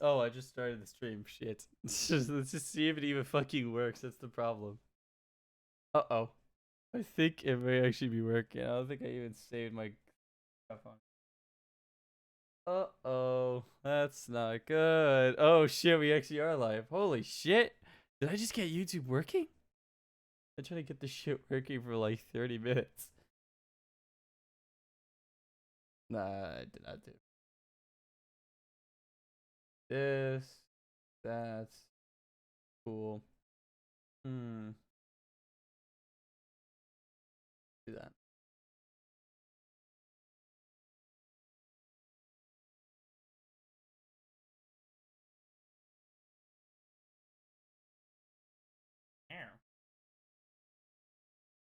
Oh, I just started the stream. Shit. Let's just see if it even fucking works. That's the problem. Uh-oh. I think it may actually be working. I don't think I even saved my stuff on. Uh-oh. That's not good. Oh, shit. We actually are live. Holy shit. Did I just get YouTube working? I tried to get this shit working for like 30 minutes. Nah, I did not do this. That's cool. Do that.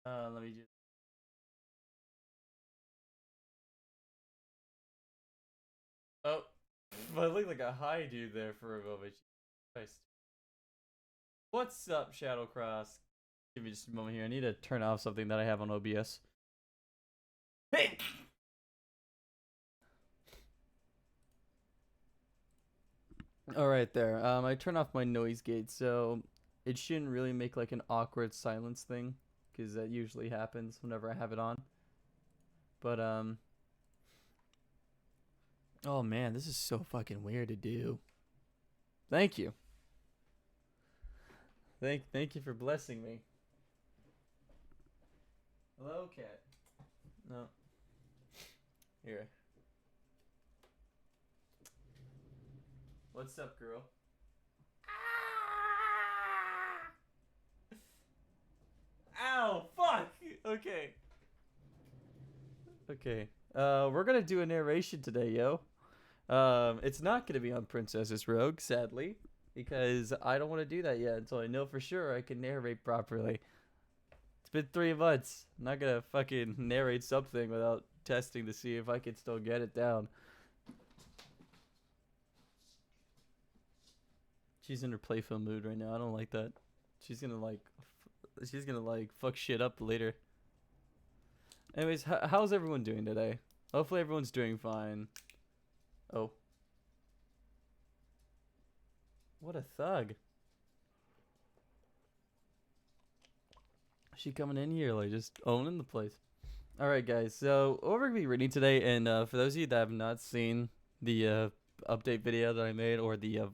Let me just. Oh, I look like a high dude there for a moment. Christ. What's up, Shadowcross? Give me just a moment here. I need to turn off something that I have on OBS. Hey! All right, there. I turn off my noise gate, so it shouldn't really make like an awkward silence thing, because that usually happens whenever I have it on. But oh man, this is so fucking weird to do. Thank you. Thank you for blessing me. Hello, cat. No. Here. What's up, girl? Ow! Fuck! Okay. Okay. We're gonna do a narration today, yo. It's not gonna be on Princess's Rogue, sadly, because I don't want to do that yet until I know for sure I can narrate properly. It's been 3 months. I'm not gonna fucking narrate something without testing to see if I can still get it down. She's in her playful mood right now. I don't like that. She's gonna like fuck shit up later. Anyways, how's everyone doing today? Hopefully everyone's doing fine. Oh. What a thug. She coming in here like just owning the place. All right, guys. So what we're gonna be reading today, and for those of you that have not seen the update video that I made or the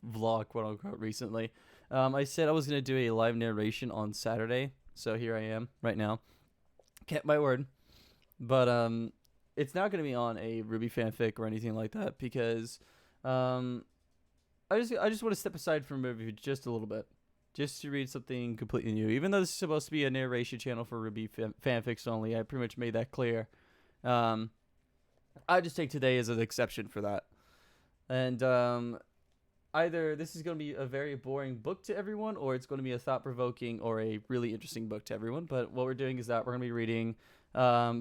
vlog, quote unquote, recently, I said I was gonna do a live narration on Saturday. So here I am right now. Kept my word, but it's not gonna be on a RWBY fanfic or anything like that because I just want to step aside from RWBY just a little bit, just to read something completely new. Even though this is supposed to be a narration channel for RWBY fanfics only, I pretty much made that clear. I just take today as an exception for that. And either this is going to be a very boring book to everyone, or it's going to be a thought-provoking or a really interesting book to everyone. But what we're doing is that we're going to be reading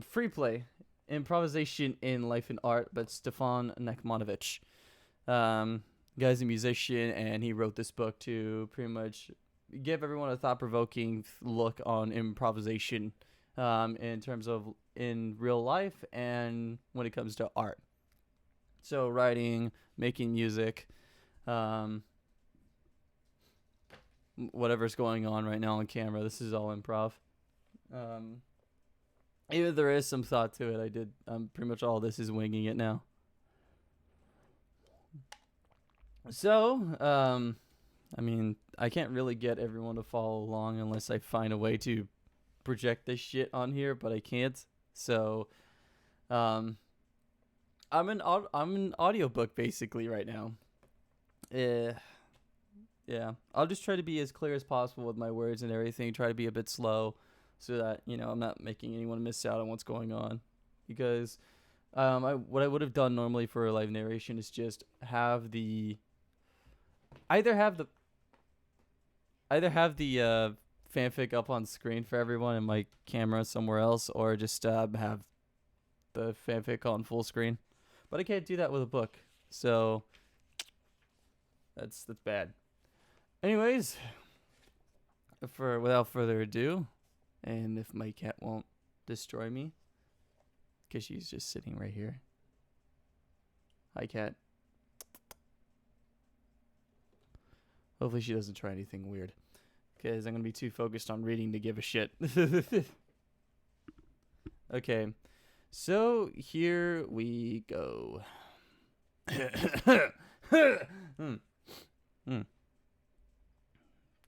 Free Play, Improvisation in Life and Art by Stefan Nekmanovic. Guy's a musician, and he wrote this book to pretty much give everyone a thought-provoking look on improvisation in terms of in real life and when it comes to art. So writing, making music, whatever's going on right now on camera, this is all improv. Even if there is some thought to it, pretty much all this is winging it now. So, I mean, I can't really get everyone to follow along unless I find a way to project this shit on here, but I can't. So, I'm an audiobook basically right now. Yeah. I'll just try to be as clear as possible with my words and everything. Try to be a bit slow so that, I'm not making anyone miss out on what's going on. Because what I would have done normally for a live narration is just have the fanfic up on screen for everyone and my camera somewhere else, or just have the fanfic on full screen. But I can't do that with a book, so that's bad. Anyways, without further ado, and if my cat won't destroy me, because she's just sitting right here. Hi, cat. Hopefully she doesn't try anything weird. Because I'm going to be too focused on reading to give a shit. Okay. So here we go.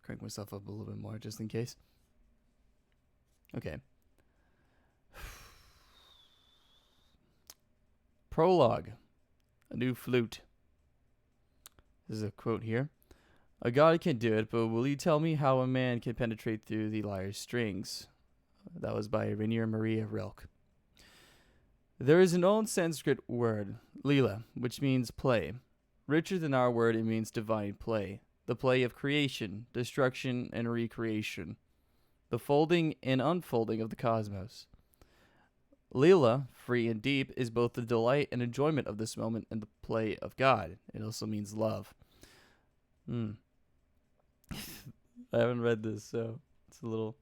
Crank myself up a little bit more just in case. Okay. Prologue. A new flute. This is a quote here. A god can do it, but will you tell me how a man can penetrate through the lyre's strings? That was by Rainier Maria Rilke. There is an old Sanskrit word, lila, which means play. Richer than our word, it means divine play. The play of creation, destruction, and recreation. The folding and unfolding of the cosmos. Lila, free and deep, is both the delight and enjoyment of this moment and the play of God. It also means love. I haven't read this, so it's a little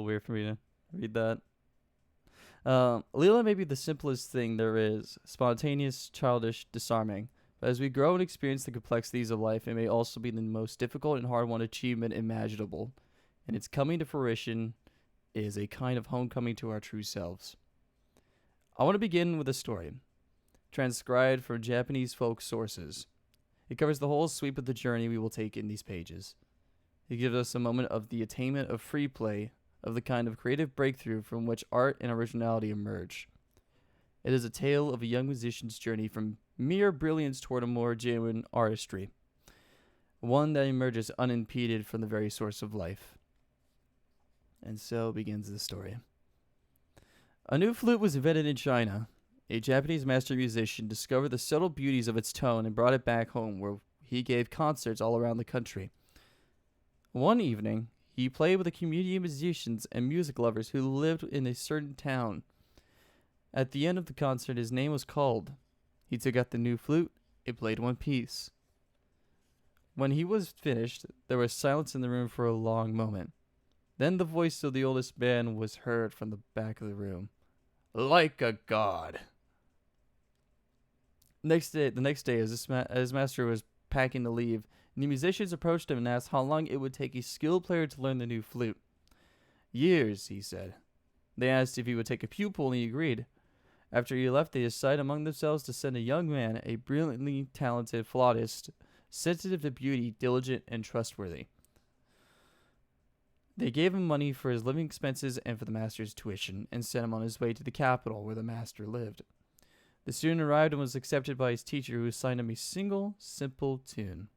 weird for me to read that. Lila may be the simplest thing there is, spontaneous, childish, disarming. But as we grow and experience the complexities of life, it may also be the most difficult and hard-won achievement imaginable. And its coming to fruition is a kind of homecoming to our true selves. I want to begin with a story, transcribed from Japanese folk sources. It covers the whole sweep of the journey we will take in these pages. It gives us a moment of the attainment of free play, of the kind of creative breakthrough from which art and originality emerge. It is a tale of a young musician's journey from mere brilliance toward a more genuine artistry, one that emerges unimpeded from the very source of life. And so begins the story. A new flute was invented in China. A Japanese master musician discovered the subtle beauties of its tone and brought it back home, where he gave concerts all around the country. One evening, he played with a community of musicians and music lovers who lived in a certain town. At the end of the concert, his name was called. He took out the new flute. It played one piece. When he was finished, there was silence in the room for a long moment. Then the voice of the oldest man was heard from the back of the room. Like a god. The next day, as his master was packing to leave, the musicians approached him and asked how long it would take a skilled player to learn the new flute. Years, he said. They asked if he would take a pupil, and he agreed. After he left, they decided among themselves to send a young man, a brilliantly talented flautist, sensitive to beauty, diligent, and trustworthy. They gave him money for his living expenses and for the master's tuition, and sent him on his way to the capital where the master lived. The student arrived and was accepted by his teacher, who assigned him a single, simple tune.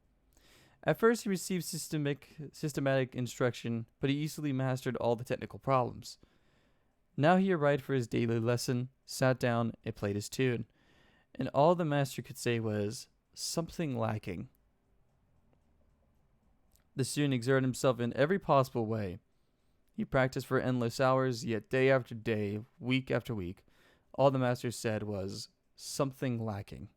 At first, he received systematic instruction, but he easily mastered all the technical problems. Now he arrived for his daily lesson, sat down, and played his tune, and all the master could say was, something lacking. The student exerted himself in every possible way. He practiced for endless hours, yet day after day, week after week, all the master said was, something lacking.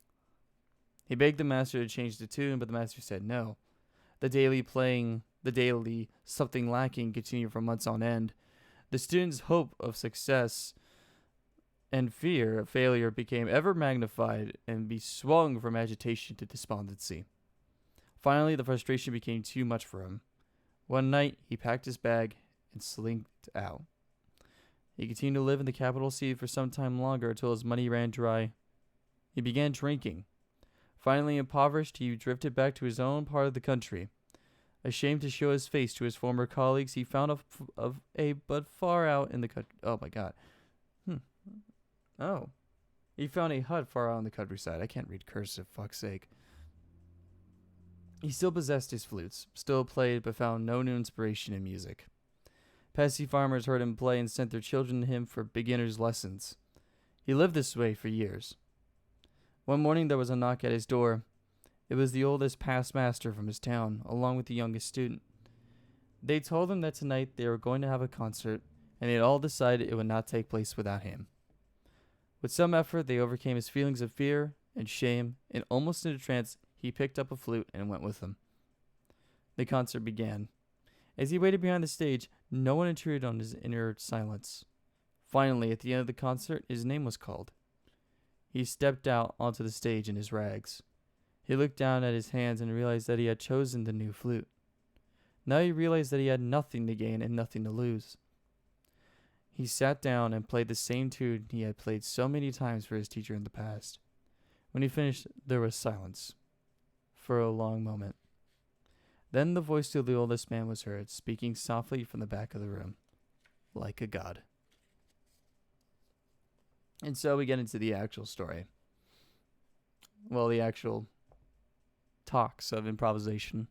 He begged the master to change the tune, but the master said no. The daily something lacking continued for months on end. The student's hope of success and fear of failure became ever magnified and be swung from agitation to despondency. Finally, the frustration became too much for him. One night, he packed his bag and slinked out. He continued to live in the capital city for some time longer until his money ran dry. He began drinking. Finally, impoverished, he drifted back to his own part of the country. Ashamed to show his face to his former colleagues, he found but far out in the country. Oh my God. Oh. He found a hut far out in the countryside. I can't read cursive, fuck's sake. He still possessed his flutes, still played, but found no new inspiration in music. Passy farmers heard him play and sent their children to him for beginner's lessons. He lived this way for years. One morning there was a knock at his door. It was the oldest past master from his town, along with the youngest student. They told him that tonight they were going to have a concert, and they had all decided it would not take place without him. With some effort, they overcame his feelings of fear and shame, and almost in a trance, he picked up a flute and went with them. The concert began. As he waited behind the stage, no one intruded on his inner silence. Finally, at the end of the concert, his name was called. He stepped out onto the stage in his rags. He looked down at his hands and realized that he had chosen the new flute. Now he realized that he had nothing to gain and nothing to lose. He sat down and played the same tune he had played so many times for his teacher in the past. When he finished, there was silence for a long moment. Then the voice of the oldest man was heard, speaking softly from the back of the room, like a god. And so we get into the actual story. Well, the actual talks of improvisation.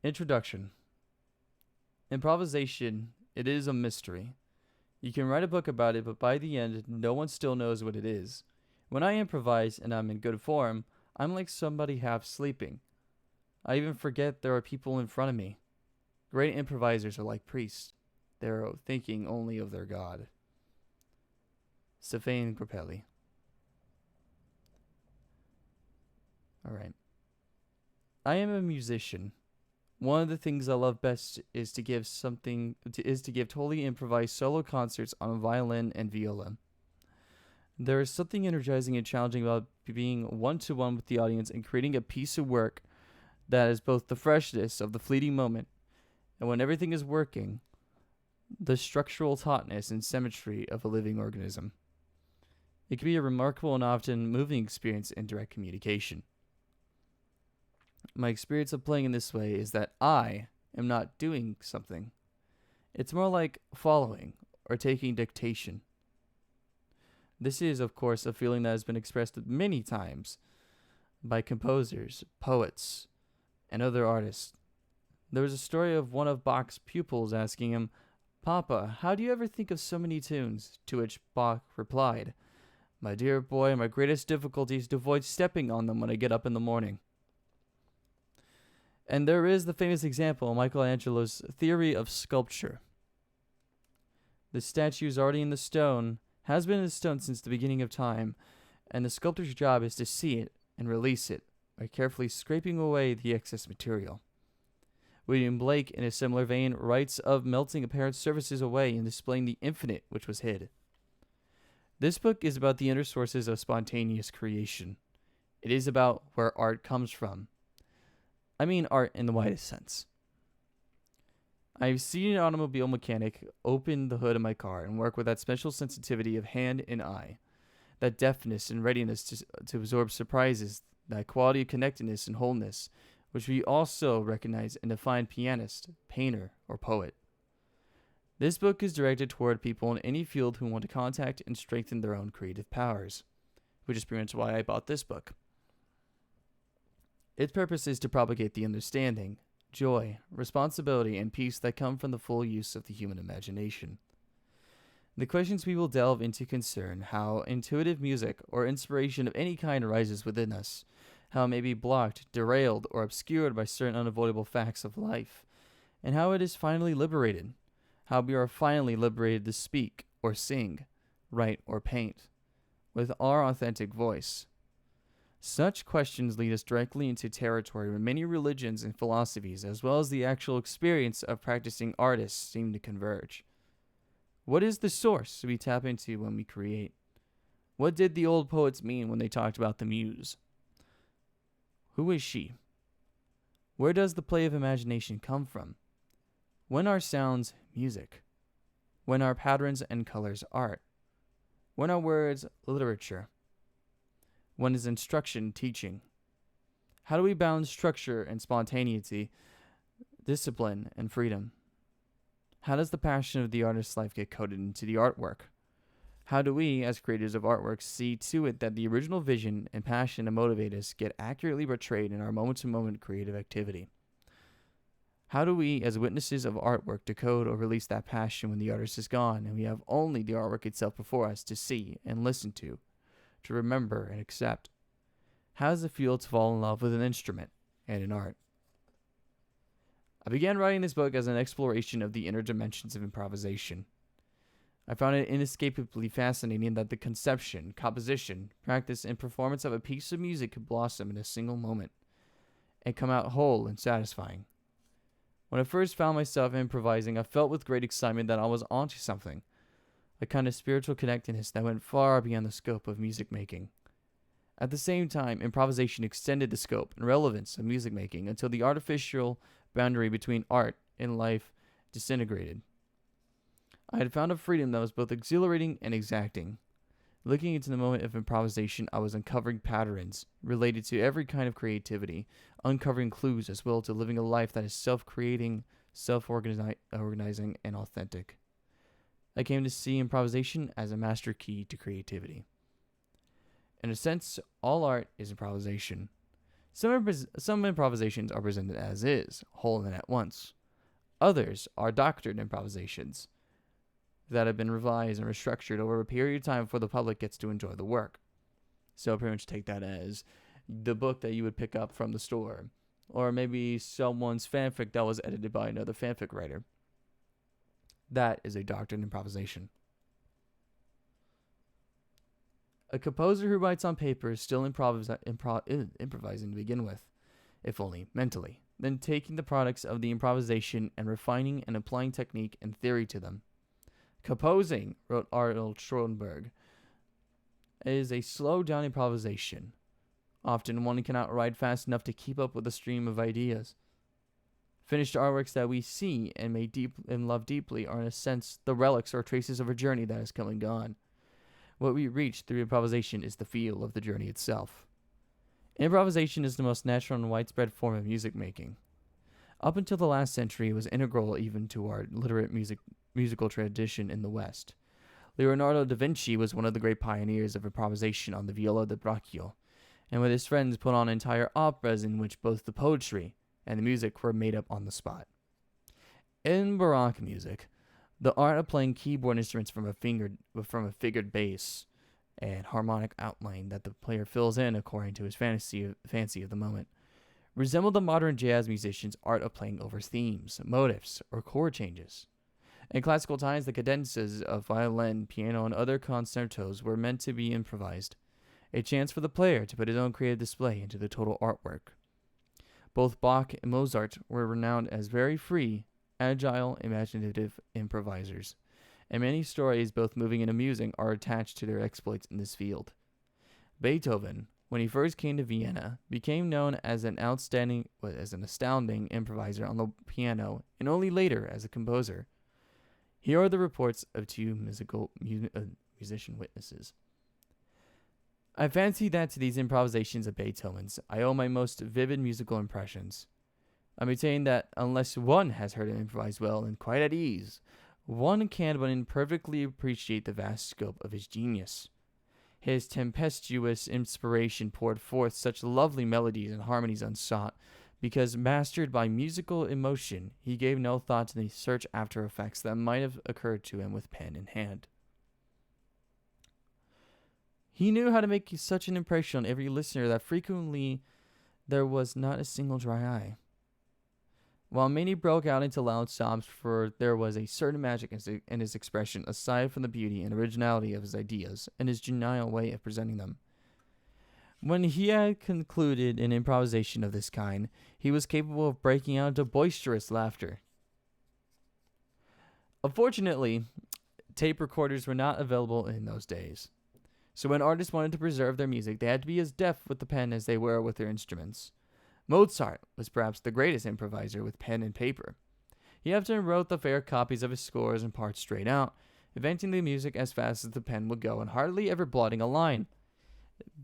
Introduction. Improvisation, it is a mystery. You can write a book about it, but by the end, no one still knows what it is. When I improvise and I'm in good form, I'm like somebody half sleeping. I even forget there are people in front of me. Great improvisers are like priests. They're thinking only of their God. Stefan Grappelli. Alright. I am a musician. One of the things I love best is to give totally improvised solo concerts on violin and viola. There is something energizing and challenging about being one-to-one with the audience and creating a piece of work that is both the freshness of the fleeting moment and, when everything is working, the structural tautness and symmetry of a living organism. It can be a remarkable and often moving experience in direct communication. My experience of playing in this way is that I am not doing something. It's more like following or taking dictation. This is, of course, a feeling that has been expressed many times by composers, poets, and other artists. There was a story of one of Bach's pupils asking him, "Papa, how do you ever think of so many tunes?" To which Bach replied, "My dear boy, my greatest difficulty is to avoid stepping on them when I get up in the morning." And there is the famous example of Michelangelo's theory of sculpture. The statue is already in the stone, has been in the stone since the beginning of time, and the sculptor's job is to see it and release it by carefully scraping away the excess material. William Blake, in a similar vein, writes of melting apparent surfaces away and displaying the infinite which was hid. This book is about the inner sources of spontaneous creation. It is about where art comes from. I mean art in the widest sense. I've seen an automobile mechanic open the hood of my car and work with that special sensitivity of hand and eye, that deftness and readiness to absorb surprises, that quality of connectedness and wholeness, which we also recognize in a fine pianist, painter, or poet. This book is directed toward people in any field who want to contact and strengthen their own creative powers, which is pretty much why I bought this book. Its purpose is to propagate the understanding, joy, responsibility, and peace that come from the full use of the human imagination. The questions we will delve into concern how intuitive music or inspiration of any kind arises within us, how it may be blocked, derailed, or obscured by certain unavoidable facts of life, and how it is finally liberated, how we are finally liberated to speak or sing, write or paint, with our authentic voice. Such questions lead us directly into territory where many religions and philosophies, as well as the actual experience of practicing artists, seem to converge. What is the source we tap into when we create? What did the old poets mean when they talked about the Muse? Who is she? Where does the play of imagination come from? When are sounds music? When are patterns and colors art? When are words literature? When is instruction teaching? How do we balance structure and spontaneity, discipline and freedom? How does the passion of the artist's life get coded into the artwork? How do we, as creators of artwork, see to it that the original vision and passion that motivate us get accurately portrayed in our moment-to-moment creative activity? How do we, as witnesses of artwork, decode or release that passion when the artist is gone and we have only the artwork itself before us to see and listen to remember and accept? How does it feel to fall in love with an instrument and an art? I began writing this book as an exploration of the inner dimensions of improvisation. I found it inescapably fascinating that the conception, composition, practice, and performance of a piece of music could blossom in a single moment and come out whole and satisfying. When I first found myself improvising, I felt with great excitement that I was onto something, a kind of spiritual connectedness that went far beyond the scope of music making. At the same time, improvisation extended the scope and relevance of music making until the artificial boundary between art and life disintegrated. I had found a freedom that was both exhilarating and exacting. Looking into the moment of improvisation, I was uncovering patterns related to every kind of creativity, uncovering clues as well to living a life that is self-creating, self-organizing, and authentic. I came to see improvisation as a master key to creativity. In a sense, all art is improvisation. Some improvisations are presented as is, whole and at once. Others are doctored improvisations that have been revised and restructured over a period of time before the public gets to enjoy the work. So pretty much take that as the book that you would pick up from the store, or maybe someone's fanfic that was edited by another fanfic writer. That is a doctored improvisation. A composer who writes on paper is still improvising to begin with, if only mentally, then taking the products of the improvisation and refining and applying technique and theory to them. Composing, wrote Arnold Schoenberg, is a slow-down improvisation. Often one cannot ride fast enough to keep up with the stream of ideas. Finished artworks that we see and love deeply are in a sense the relics or traces of a journey that has come and gone. What we reach through improvisation is the feel of the journey itself. Improvisation is the most natural and widespread form of music making. Up until the last century, it was integral even to our literate musical tradition in the West. Leonardo da Vinci was one of the great pioneers of improvisation on the viola da braccio, and with his friends put on entire operas in which both the poetry and the music were made up on the spot. In Baroque music, the art of playing keyboard instruments from a figured bass and harmonic outline that the player fills in according to his fancy of the moment resembled the modern jazz musician's art of playing over themes, motifs, or chord changes. In classical times, the cadences of violin, piano, and other concertos were meant to be improvised, a chance for the player to put his own creative display into the total artwork. Both Bach and Mozart were renowned as very free, agile, imaginative improvisers, and many stories, both moving and amusing, are attached to their exploits in this field. Beethoven, when he first came to Vienna, became known as an astounding improviser on the piano, and only later as a composer. Here are the reports of two musician witnesses. I fancy that to these improvisations of Beethoven's, I owe my most vivid musical impressions. I maintain that unless one has heard him improvise well and quite at ease, one can but imperfectly appreciate the vast scope of his genius. His tempestuous inspiration poured forth such lovely melodies and harmonies unsought, because mastered by musical emotion, he gave no thought to the search after effects that might have occurred to him with pen in hand. He knew how to make such an impression on every listener that frequently there was not a single dry eye. While many broke out into loud sobs, for there was a certain magic in his expression, aside from the beauty and originality of his ideas and his genial way of presenting them. When he had concluded an improvisation of this kind, he was capable of breaking out into boisterous laughter. Unfortunately, tape recorders were not available in those days. So when artists wanted to preserve their music, they had to be as deft with the pen as they were with their instruments. Mozart was perhaps the greatest improviser with pen and paper. He often wrote the fair copies of his scores and parts straight out, inventing the music as fast as the pen would go and hardly ever blotting a line.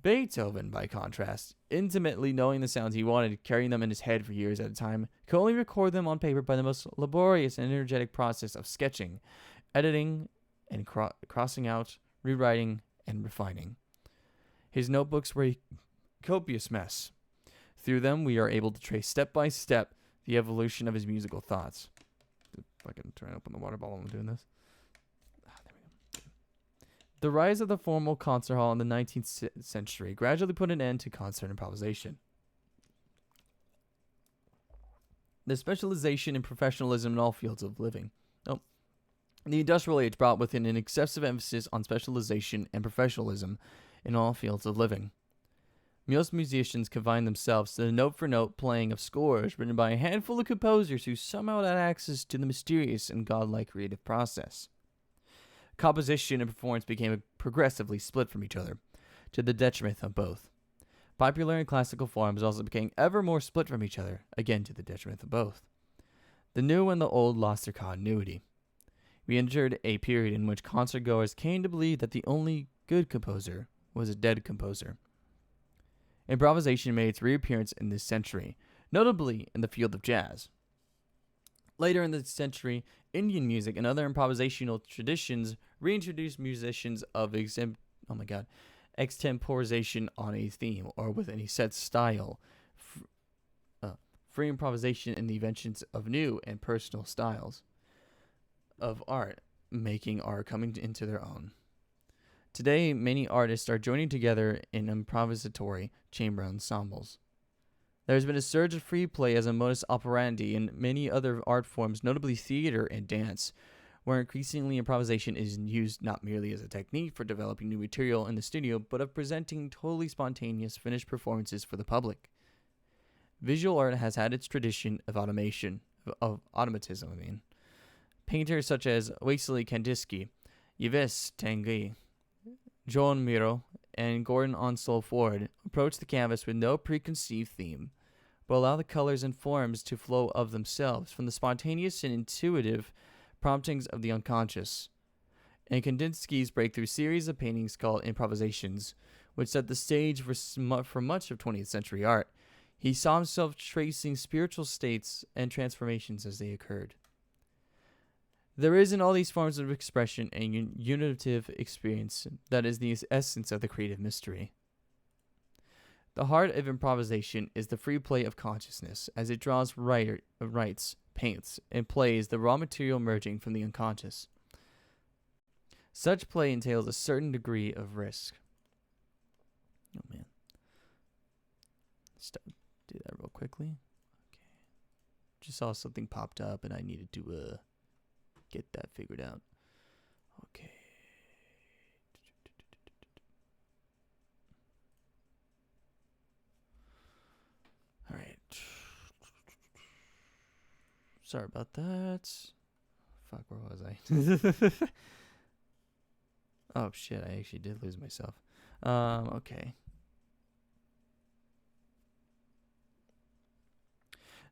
Beethoven, by contrast, intimately knowing the sounds he wanted, carrying them in his head for years at a time, could only record them on paper by the most laborious and energetic process of sketching, editing, and crossing out, rewriting, and refining. His notebooks were a copious mess. Through them, we are able to trace step by step the evolution of his musical thoughts. If I can try and open the water bottle while I'm doing this. There we go. The rise of the formal concert hall in the 19th century gradually put an end to concert improvisation. The specialization and professionalism in all fields of living. The industrial age brought with it an excessive emphasis on specialization and professionalism in all fields of living. Most musicians confine themselves to the note-for-note playing of scores written by a handful of composers who somehow had access to the mysterious and godlike creative process. Composition and performance became progressively split from each other, to the detriment of both. Popular and classical forms also became ever more split from each other, again to the detriment of both. The new and the old lost their continuity. We entered a period in which concertgoers came to believe that the only good composer was a dead composer. Improvisation made its reappearance in this century, notably in the field of jazz. Later in the century, Indian music and other improvisational traditions reintroduced musicians of extemporization on a theme or with any set style, free improvisation in the inventions of new and personal styles of art, making art coming into their own. Today, many artists are joining together in improvisatory chamber ensembles. There has been a surge of free play as a modus operandi in many other art forms, notably theater and dance, where increasingly improvisation is used not merely as a technique for developing new material in the studio, but of presenting totally spontaneous finished performances for the public. Visual art has had its tradition of automatism. Painters such as Wassily Kandinsky, Yves Tanguy, Joan Miro, and Gordon Onslow Ford approach the canvas with no preconceived theme, but allow the colors and forms to flow of themselves from the spontaneous and intuitive promptings of the unconscious. In Kandinsky's breakthrough series of paintings called Improvisations, which set the stage for much of 20th century art, he saw himself tracing spiritual states and transformations as they occurred. There is in all these forms of expression a unitive experience that is the essence of the creative mystery. The heart of improvisation is the free play of consciousness as it draws, writes, paints, and plays the raw material emerging from the unconscious. Such play entails a certain degree of risk. Oh man. Let's do that real quickly. Okay. Just saw something popped up and I needed to get that figured out. Okay. All right. Sorry about that. Fuck, where was I? Oh shit, I actually did lose myself. Okay.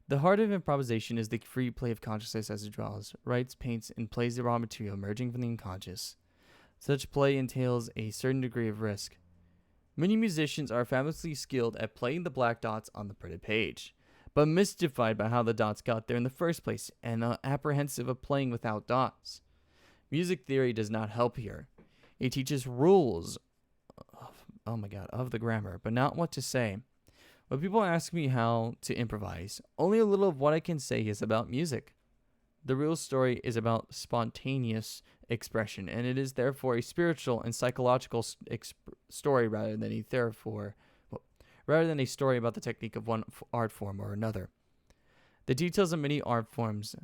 The heart of improvisation is the free play of consciousness as it draws, writes, paints, and plays the raw material emerging from the unconscious. Such play entails a certain degree of risk. Many musicians are fabulously skilled at playing the black dots on the printed page, but mystified by how the dots got there in the first place and apprehensive of playing without dots. Music theory does not help here. It teaches rules of the grammar, but not what to say. When people ask me how to improvise, only a little of what I can say is about music. The real story is about spontaneous expression, and it is therefore a spiritual and psychological story rather than a story about the technique of one art form or another. The details of many art forms,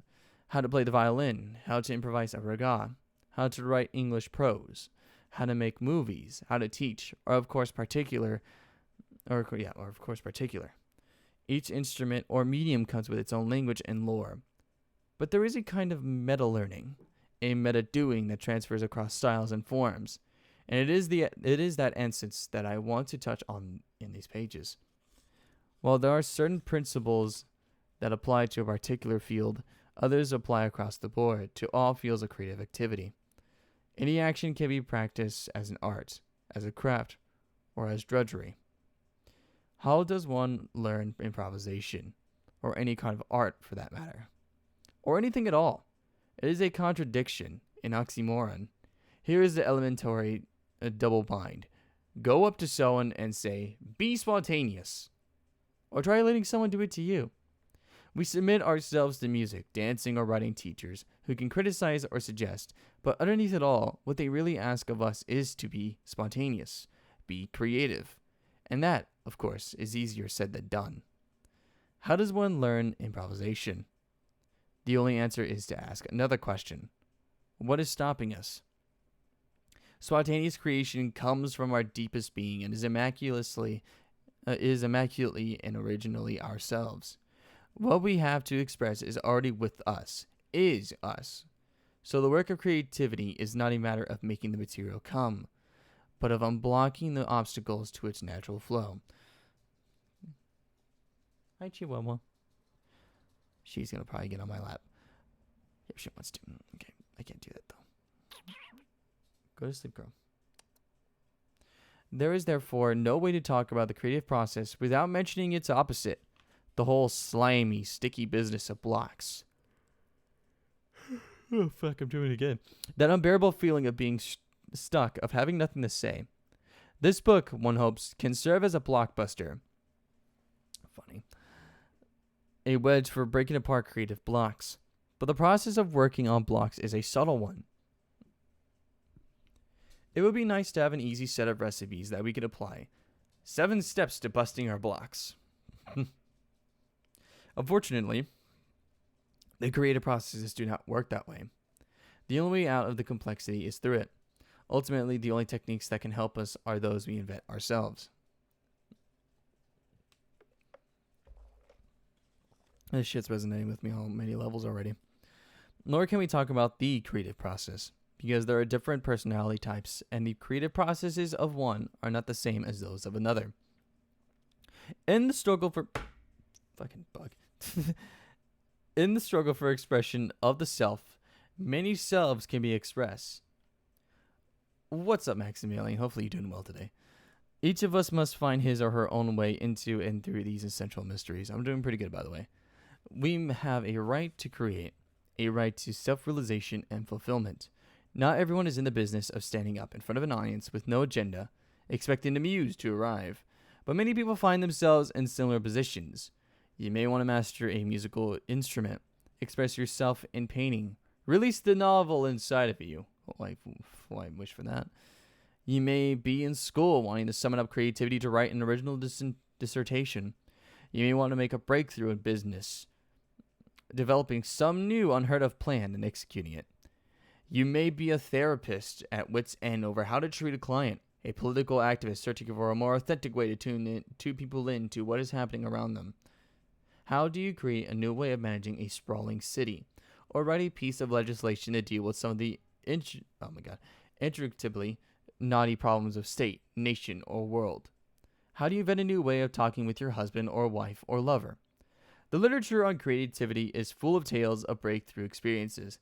how to play the violin, how to improvise a raga, how to write English prose, how to make movies, how to teach, are of course particular. Each instrument or medium comes with its own language and lore. But there is a kind of meta-learning, a meta-doing that transfers across styles and forms, and it is that essence that I want to touch on in these pages. While there are certain principles that apply to a particular field, others apply across the board to all fields of creative activity. Any action can be practiced as an art, as a craft, or as drudgery. How does one learn improvisation, or any kind of art for that matter, or anything at all? It is a contradiction, an oxymoron. Here is the elementary double bind. Go up to someone and say, "Be spontaneous," or try letting someone do it to you. We submit ourselves to music, dancing, or writing teachers who can criticize or suggest, but underneath it all, what they really ask of us is to be spontaneous, be creative. And that, of course, is easier said than done. How does one learn improvisation? The only answer is to ask another question. What is stopping us? Spontaneous creation comes from our deepest being and is immaculately and originally ourselves. What we have to express is already with us, is us. So the work of creativity is not a matter of making the material come, but of unblocking the obstacles to its natural flow. Hi, Chihuahua. She's gonna probably get on my lap if she wants to. Okay, I can't do that though. Go to sleep, girl. There is therefore no way to talk about the creative process without mentioning its opposite, the whole slimy, sticky business of blocks. Oh, fuck, I'm doing it again. That unbearable feeling of being stuck, of having nothing to say. This book, one hopes, can serve as a blockbuster. Funny. A wedge for breaking apart creative blocks. But the process of working on blocks is a subtle one. It would be nice to have an easy set of recipes that we could apply. 7 steps to busting our blocks. Unfortunately, the creative processes do not work that way. The only way out of the complexity is through it. Ultimately, the only techniques that can help us are those we invent ourselves. This shit's resonating with me on many levels already. Nor can we talk about the creative process, because there are different personality types, and the creative processes of one are not the same as those of another. In the struggle for... Fucking bug. In the struggle for expression of the self, many selves can be expressed. What's up, Maximilian? Hopefully you're doing well today. Each of us must find his or her own way into and through these essential mysteries. I'm doing pretty good, by the way. We have a right to create, a right to self-realization and fulfillment. Not everyone is in the business of standing up in front of an audience with no agenda, expecting the muse to arrive. But many people find themselves in similar positions. You may want to master a musical instrument, express yourself in painting, release the novel inside of you. I wish for that. You may be in school wanting to summon up creativity to write an original dissertation. You may want to make a breakthrough in business, developing some new unheard of plan and executing it. You may be a therapist at wit's end over how to treat a client, a political activist searching for a more authentic way to tune people in to what is happening around them. How do you create a new way of managing a sprawling city, or write a piece of legislation to deal with some of the intricately knotty problems of state, nation, or world? How do you invent a new way of talking with your husband or wife or lover? The literature on creativity is full of tales of breakthrough experiences.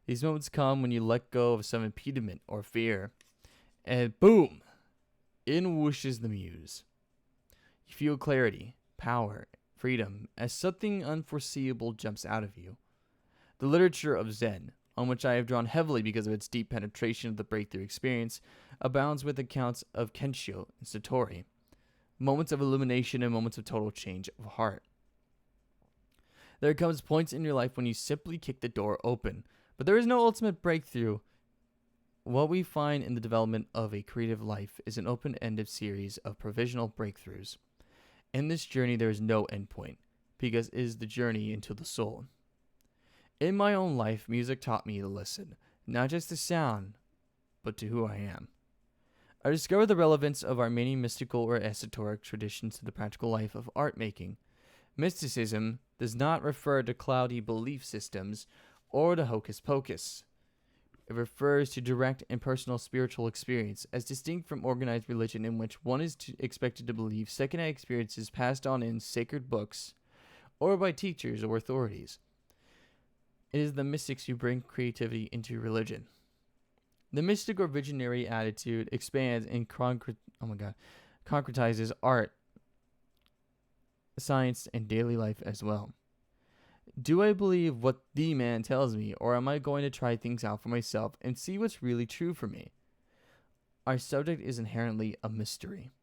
These moments come when you let go of some impediment or fear, and boom, in whooshes the muse. You feel clarity, power, freedom, as something unforeseeable jumps out of you. The literature of Zen, on which I have drawn heavily because of its deep penetration of the breakthrough experience, abounds with accounts of Kensho and Satori, moments of illumination and moments of total change of heart. There comes points in your life when you simply kick the door open, but there is no ultimate breakthrough. What we find in the development of a creative life is an open-ended series of provisional breakthroughs. In this journey, there is no endpoint, because it is the journey into the soul. In my own life, music taught me to listen, not just to sound, but to who I am. I discovered the relevance of our many mystical or esoteric traditions to the practical life of art making. Mysticism does not refer to cloudy belief systems or to hocus pocus. It refers to direct and personal spiritual experience, as distinct from organized religion in which one is expected to believe second-hand experiences passed on in sacred books or by teachers or authorities. It is the mystics who bring creativity into religion. The mystic or visionary attitude expands and concretizes art, science, and daily life as well. Do I believe what the man tells me, or am I going to try things out for myself and see what's really true for me? Our subject is inherently a mystery.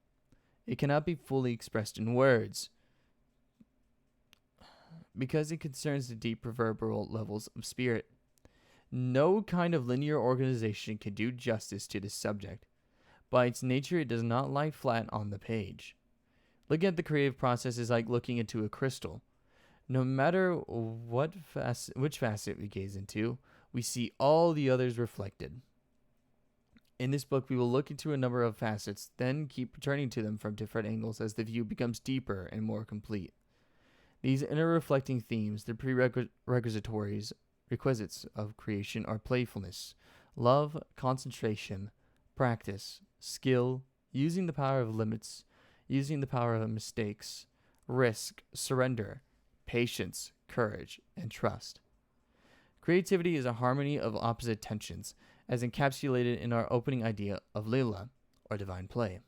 It cannot be fully expressed in words, because it concerns the deep reverberal levels of spirit. No kind of linear organization can do justice to this subject. By its nature, it does not lie flat on the page. Looking at the creative process is like looking into a crystal. No matter which facet we gaze into, we see all the others reflected. In this book, we will look into a number of facets, then keep returning to them from different angles as the view becomes deeper and more complete. These inner-reflecting themes, the requisites of creation, are playfulness, love, concentration, practice, skill, using the power of limits, using the power of mistakes, risk, surrender, patience, courage, and trust. Creativity is a harmony of opposite tensions, as encapsulated in our opening idea of Leela, or divine play.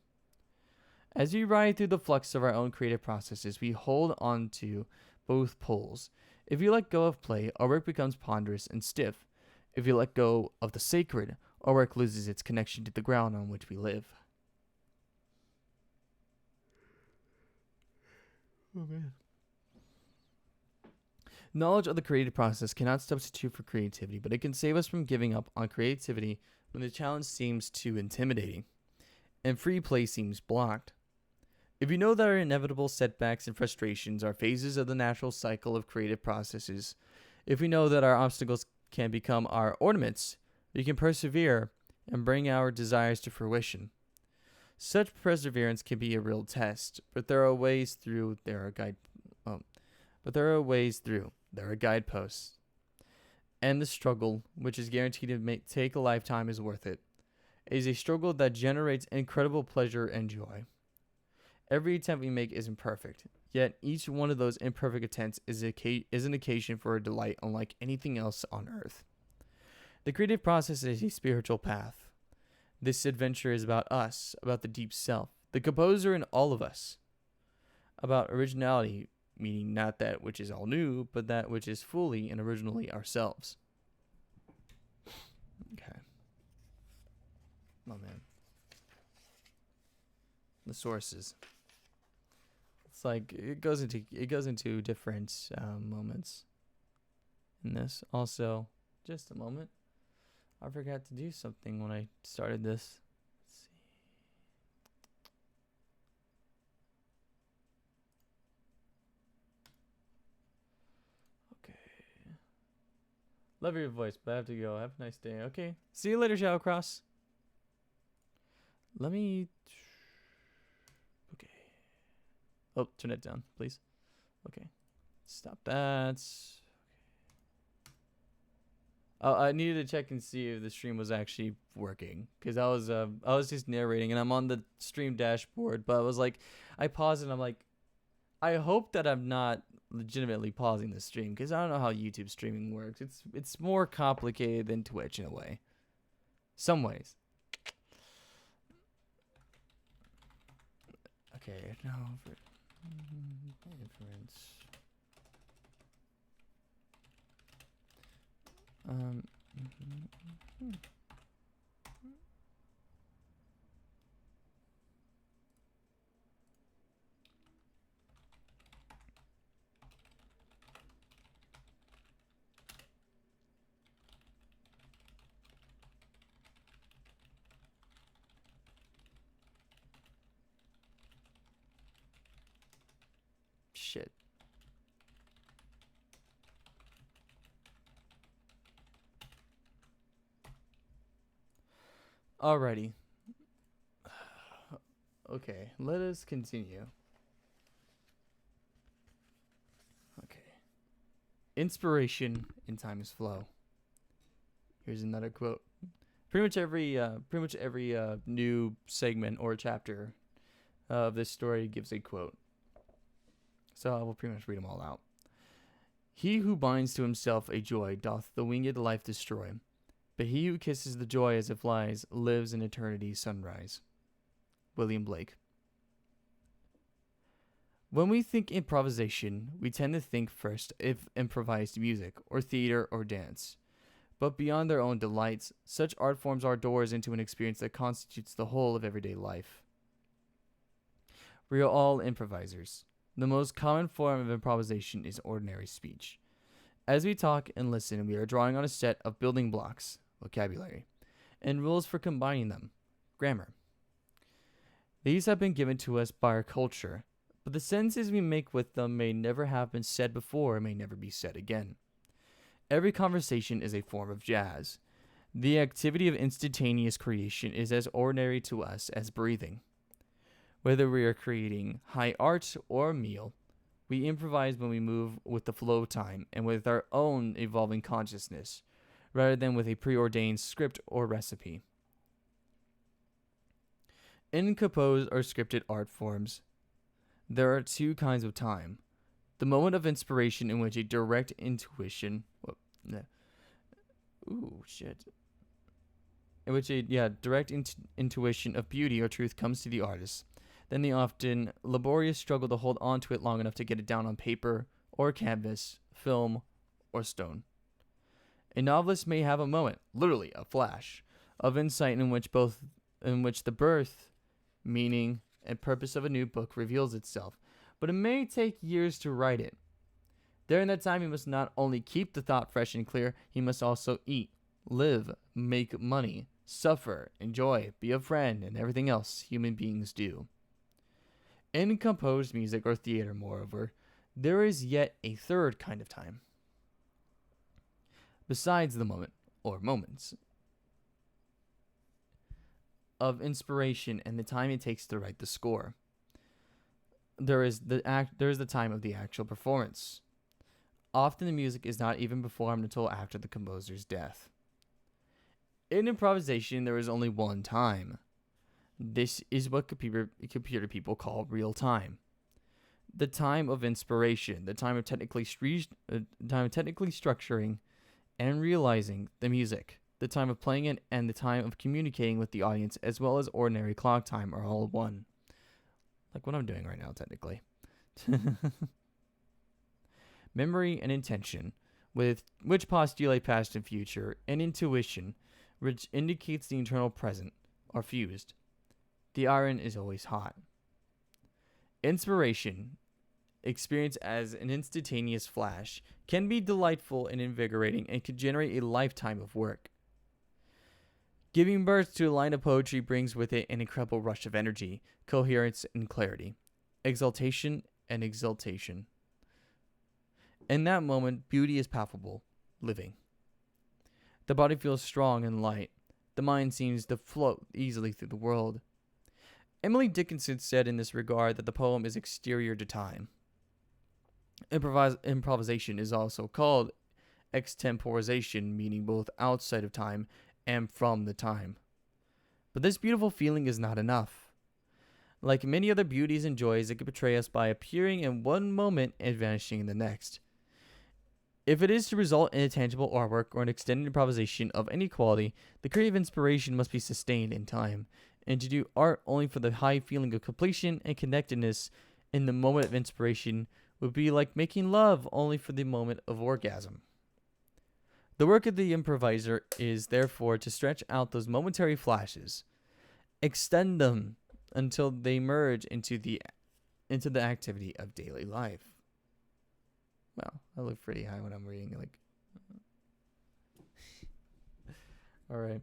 As we ride through the flux of our own creative processes, we hold on to both poles. If we let go of play, our work becomes ponderous and stiff. If we let go of the sacred, our work loses its connection to the ground on which we live. Oh man. Knowledge of the creative process cannot substitute for creativity, but it can save us from giving up on creativity when the challenge seems too intimidating and free play seems blocked. If we know that our inevitable setbacks and frustrations are phases of the natural cycle of creative processes, if we know that our obstacles can become our ornaments, we can persevere and bring our desires to fruition. Such perseverance can be a real test, but there are ways through. There are guideposts, and the struggle, which is guaranteed to take a lifetime, is worth it. It is a struggle that generates incredible pleasure and joy. Every attempt we make isn't perfect, yet each one of those imperfect attempts is an occasion for a delight unlike anything else on earth. The creative process is a spiritual path. This adventure is about us, about the deep self, the composer in all of us, about originality, meaning not that which is all new, but that which is fully and originally ourselves. Okay. Oh man. The sources. It's like it goes into different moments in this. Also, just a moment. I forgot to do something when I started this. Let's see. Okay. Love your voice, but I have to go. Have a nice day. Okay. See you later, Shadowcross. Let me. Okay. Oh, turn it down, please. Okay. Stop that. Oh, I needed to check and see if the stream was actually working, because I was just narrating and I'm on the stream dashboard, but I was like, I paused and I'm like, I hope that I'm not legitimately pausing the stream, because I don't know how YouTube streaming works. It's more complicated than Twitch in a way. Some ways. Okay, now for inference. Shit. Alrighty. Okay, let us continue. Okay. Inspiration in time's flow. Here's another quote. Pretty much every new segment or chapter of this story gives a quote. So I will pretty much read them all out. He who binds to himself a joy doth the winged life destroy. But he who kisses the joy as it flies lives in eternity's sunrise. William Blake. When we think improvisation, we tend to think first of improvised music, or theater, or dance. But beyond their own delights, such art forms are doors into an experience that constitutes the whole of everyday life. We are all improvisers. The most common form of improvisation is ordinary speech. As we talk and listen, we are drawing on a set of building blocks, vocabulary, and rules for combining them, grammar. These have been given to us by our culture, but the sentences we make with them may never have been said before and may never be said again. Every conversation is a form of jazz. The activity of instantaneous creation is as ordinary to us as breathing. Whether we are creating high art or a meal, we improvise when we move with the flow of time and with our own evolving consciousness, rather than with a preordained script or recipe. In composed or scripted art forms, There are two kinds of time. The moment of inspiration in which a direct intuition... Ooh, shit. In which a direct intuition of beauty or truth comes to the artist. Then the often laborious struggle to hold on to it long enough to get it down on paper or canvas, film, or stone. A novelist may have a moment, literally a flash, of insight in which the birth, meaning, and purpose of a new book reveals itself, but it may take years to write it. During that time, he must not only keep the thought fresh and clear, he must also eat, live, make money, suffer, enjoy, be a friend, and everything else human beings do. In composed music or theater, moreover, there is yet a third kind of time. Besides the moment, or moments, of inspiration and the time it takes to write the score, there is the time of the actual performance. Often the music is not even performed until after the composer's death. In improvisation, there is only one time. This is what computer people call real time. The time of inspiration, the time of technically structuring and realizing the music, the time of playing it, and the time of communicating with the audience, as well as ordinary clock time, are all one. Like what I'm doing right now, technically. Memory and intention, which postulate past and future, and intuition, which indicates the eternal present, are fused. The iron is always hot. Inspiration, experienced as an instantaneous flash, can be delightful and invigorating and can generate a lifetime of work. Giving birth to a line of poetry brings with it an incredible rush of energy, coherence, and clarity, exaltation and exultation. In that moment, beauty is palpable, living. The body feels strong and light. The mind seems to float easily through the world. Emily Dickinson said in this regard that the poem is exterior to time. Improvisation is also called extemporization, meaning both outside of time and from the time. But this beautiful feeling is not enough. Like many other beauties and joys, it can betray us by appearing in one moment and vanishing in the next. If it is to result in a tangible artwork or an extended improvisation of any quality, the creative inspiration must be sustained in time, and to do art only for the high feeling of completion and connectedness in the moment of inspiration would be like making love only for the moment of orgasm. The work of the improviser is therefore to stretch out those momentary flashes, extend them until they merge into the activity of daily life. Wow, I look pretty high when I'm reading. All right.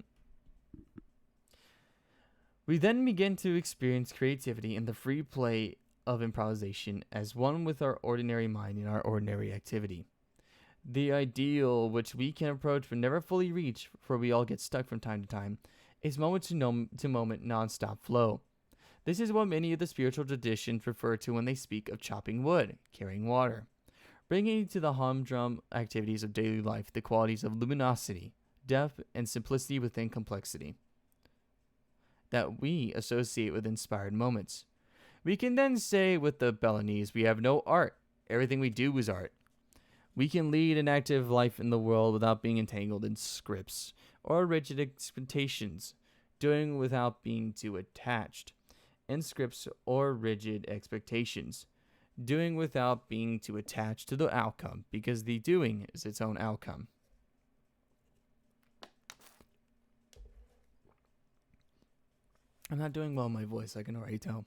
We then begin to experience creativity in the free play of improvisation as one with our ordinary mind in our ordinary activity. The ideal which we can approach but never fully reach, for we all get stuck from time to time, is moment to moment non-stop flow. This is what many of the spiritual traditions refer to when they speak of chopping wood, carrying water, bringing to the humdrum activities of daily life the qualities of luminosity, depth, and simplicity within complexity that we associate with inspired moments. We can then say with the Balinese, we have no art. Everything we do is art. We can lead an active life in the world without being entangled in scripts or rigid expectations, doing without being too attached in scripts or rigid expectations, doing without being too attached to the outcome, because the doing is its own outcome. I'm not doing well in my voice, I can already tell.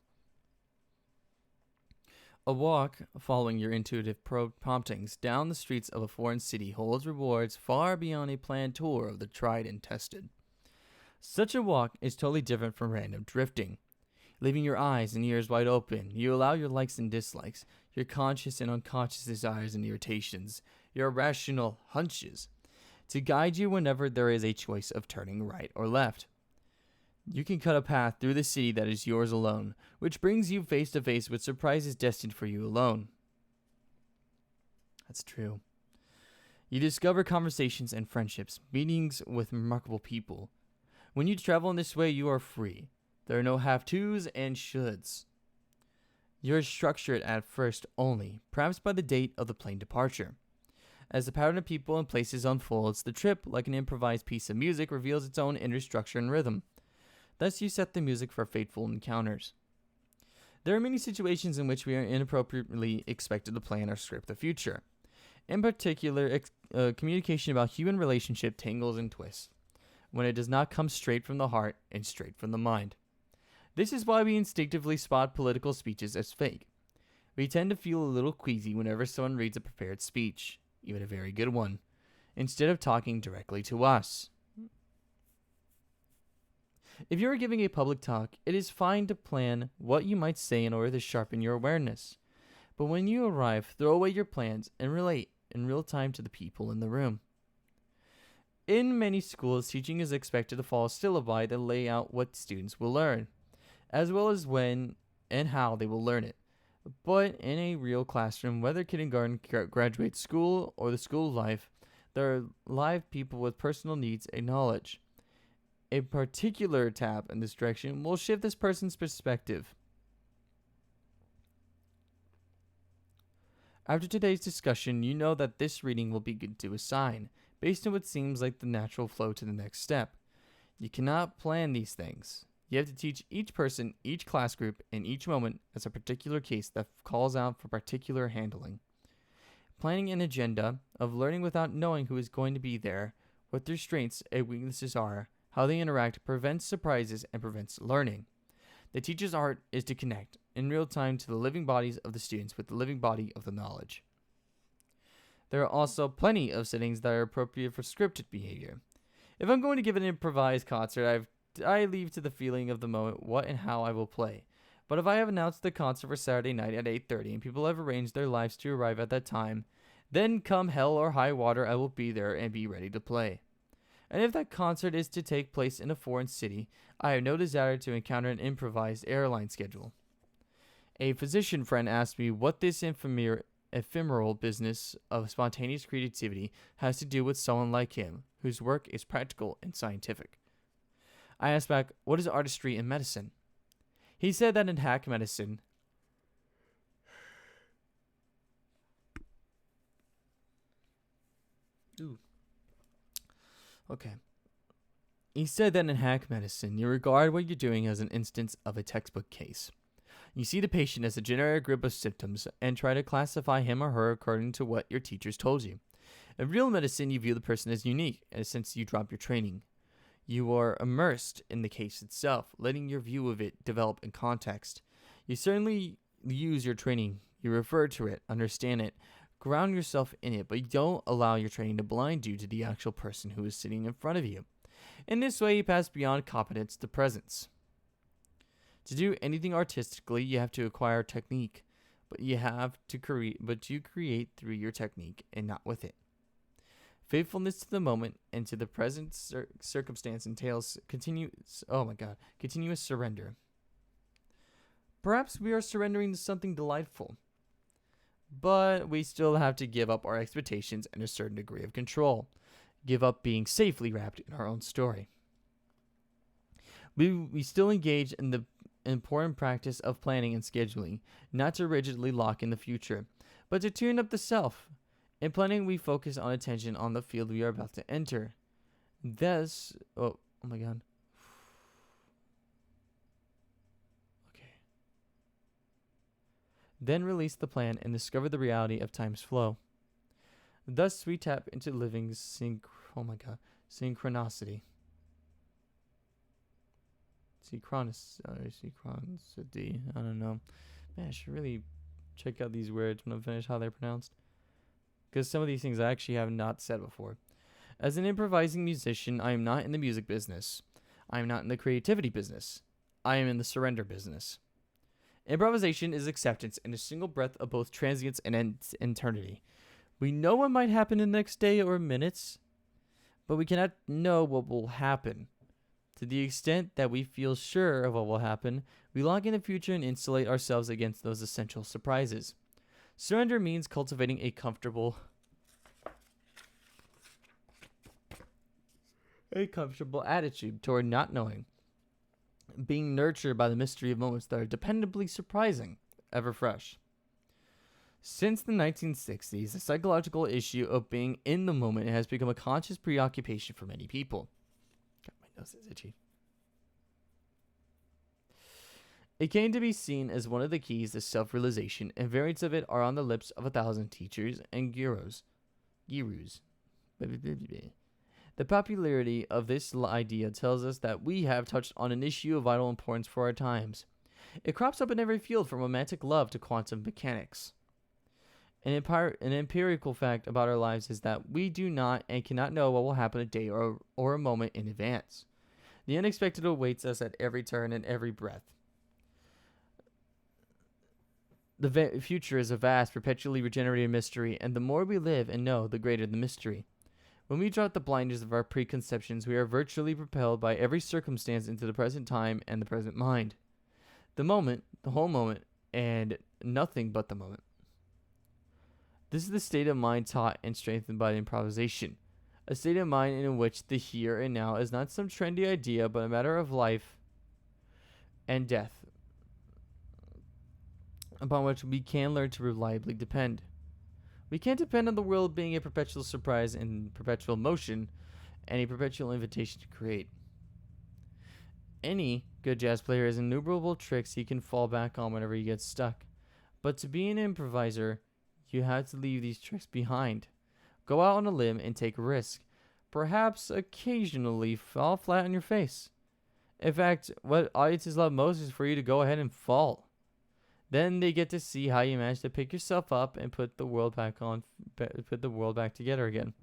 A walk, following your intuitive promptings down the streets of a foreign city, holds rewards far beyond a planned tour of the tried and tested. Such a walk is totally different from random drifting. Leaving your eyes and ears wide open, you allow your likes and dislikes, your conscious and unconscious desires and irritations, your irrational hunches, to guide you whenever there is a choice of turning right or left. You can cut a path through the city that is yours alone, which brings you face to face with surprises destined for you alone. That's true. You discover conversations and friendships, meetings with remarkable people. When you travel in this way, you are free. There are no have-tos and shoulds. You're structured at first only, perhaps by the date of the plane departure. As the pattern of people and places unfolds, the trip, like an improvised piece of music, reveals its own inner structure and rhythm. Thus, you set the music for fateful encounters. There are many situations in which we are inappropriately expected to plan or script the future. In particular, communication about human relationship tangles and twists, when it does not come straight from the heart and straight from the mind. This is why we instinctively spot political speeches as fake. We tend to feel a little queasy whenever someone reads a prepared speech, even a very good one, instead of talking directly to us. If you are giving a public talk, it is fine to plan what you might say in order to sharpen your awareness. But when you arrive, throw away your plans and relate in real time to the people in the room. In many schools, teaching is expected to follow syllabi that lay out what students will learn, as well as when and how they will learn it. But in a real classroom, whether kindergarten, graduate school, or the school of life, there are live people with personal needs acknowledged. A particular tap in this direction will shift this person's perspective. After today's discussion, you know that this reading will be good to assign, based on what seems like the natural flow to the next step. You cannot plan these things. You have to teach each person, each class group, and each moment as a particular case that calls out for particular handling. Planning an agenda of learning without knowing who is going to be there, what their strengths and weaknesses are, how they interact, prevents surprises and prevents learning. The teacher's art is to connect in real time to the living bodies of the students with the living body of the knowledge. There are also plenty of settings that are appropriate for scripted behavior. If I'm going to give an improvised concert, I leave to the feeling of the moment what and how I will play. But if I have announced the concert for Saturday night at 8:30 and people have arranged their lives to arrive at that time, then come hell or high water, I will be there and be ready to play. And if that concert is to take place in a foreign city, I have no desire to encounter an improvised airline schedule. A physician friend asked me what this ephemeral business of spontaneous creativity has to do with someone like him, whose work is practical and scientific. I asked back, what is artistry in medicine? He said that in hack medicine, He said that in hack medicine, you regard what you're doing as an instance of a textbook case. You see the patient as a generic group of symptoms and try to classify him or her according to what your teachers told you. In real medicine, you view the person as unique, and since you drop your training, you are immersed in the case itself, letting your view of it develop in context. You certainly use your training. You refer to it, understand it, ground yourself in it, but you don't allow your training to blind you to the actual person who is sitting in front of you. In this way, you pass beyond competence to presence. To do anything artistically, you have to acquire technique, but you create through your technique and not with it. Faithfulness to the moment and to the present circumstance entails continuous surrender. Perhaps we are surrendering to something delightful, but we still have to give up our expectations and a certain degree of control. Give up being safely wrapped in our own story. We still engage in the important practice of planning and scheduling, not to rigidly lock in the future, but to tune up the self. In planning, we focus on attention on the field we are about to enter. Thus, oh my god. Okay. Then release the plan and discover the reality of time's flow. Thus, we tap into living synchronicity. Synchronicity. I don't know. Man, I should really check out these words when I finish how they're pronounced, because some of these things I actually have not said before. As an improvising musician, I am not in the music business. I am not in the creativity business. I am in the surrender business. Improvisation is acceptance in a single breath of both transience and eternity. We know what might happen in the next day or minutes, but we cannot know what will happen. To the extent that we feel sure of what will happen, we lock in the future and insulate ourselves against those essential surprises. Surrender means cultivating a comfortable attitude toward not knowing, being nurtured by the mystery of moments that are dependably surprising, ever fresh. Since the 1960s, the psychological issue of being in the moment has become a conscious preoccupation for many people. God, my nose is itchy. It came to be seen as one of the keys to self-realization, and variants of it are on the lips of 1,000 teachers and gurus. The popularity of this idea tells us that we have touched on an issue of vital importance for our times. It crops up in every field, from romantic love to quantum mechanics. An empirical fact about our lives is that we do not and cannot know what will happen a day or a moment in advance. The unexpected awaits us at every turn and every breath. The future is a vast, perpetually regenerating mystery, and the more we live and know, the greater the mystery. When we drop the blinders of our preconceptions, we are virtually propelled by every circumstance into the present time and the present mind. The moment, the whole moment, and nothing but the moment. This is the state of mind taught and strengthened by improvisation. A state of mind in which the here and now is not some trendy idea, but a matter of life and death, upon which we can learn to reliably depend. We can't depend on the world being a perpetual surprise and perpetual motion, and a perpetual invitation to create. Any good jazz player has innumerable tricks he can fall back on whenever he gets stuck. But to be an improviser, you have to leave these tricks behind. Go out on a limb and take a risk. Perhaps occasionally fall flat on your face. In fact, what audiences love most is for you to go ahead and fall. Then they get to see how you manage to pick yourself up and put the world back together again.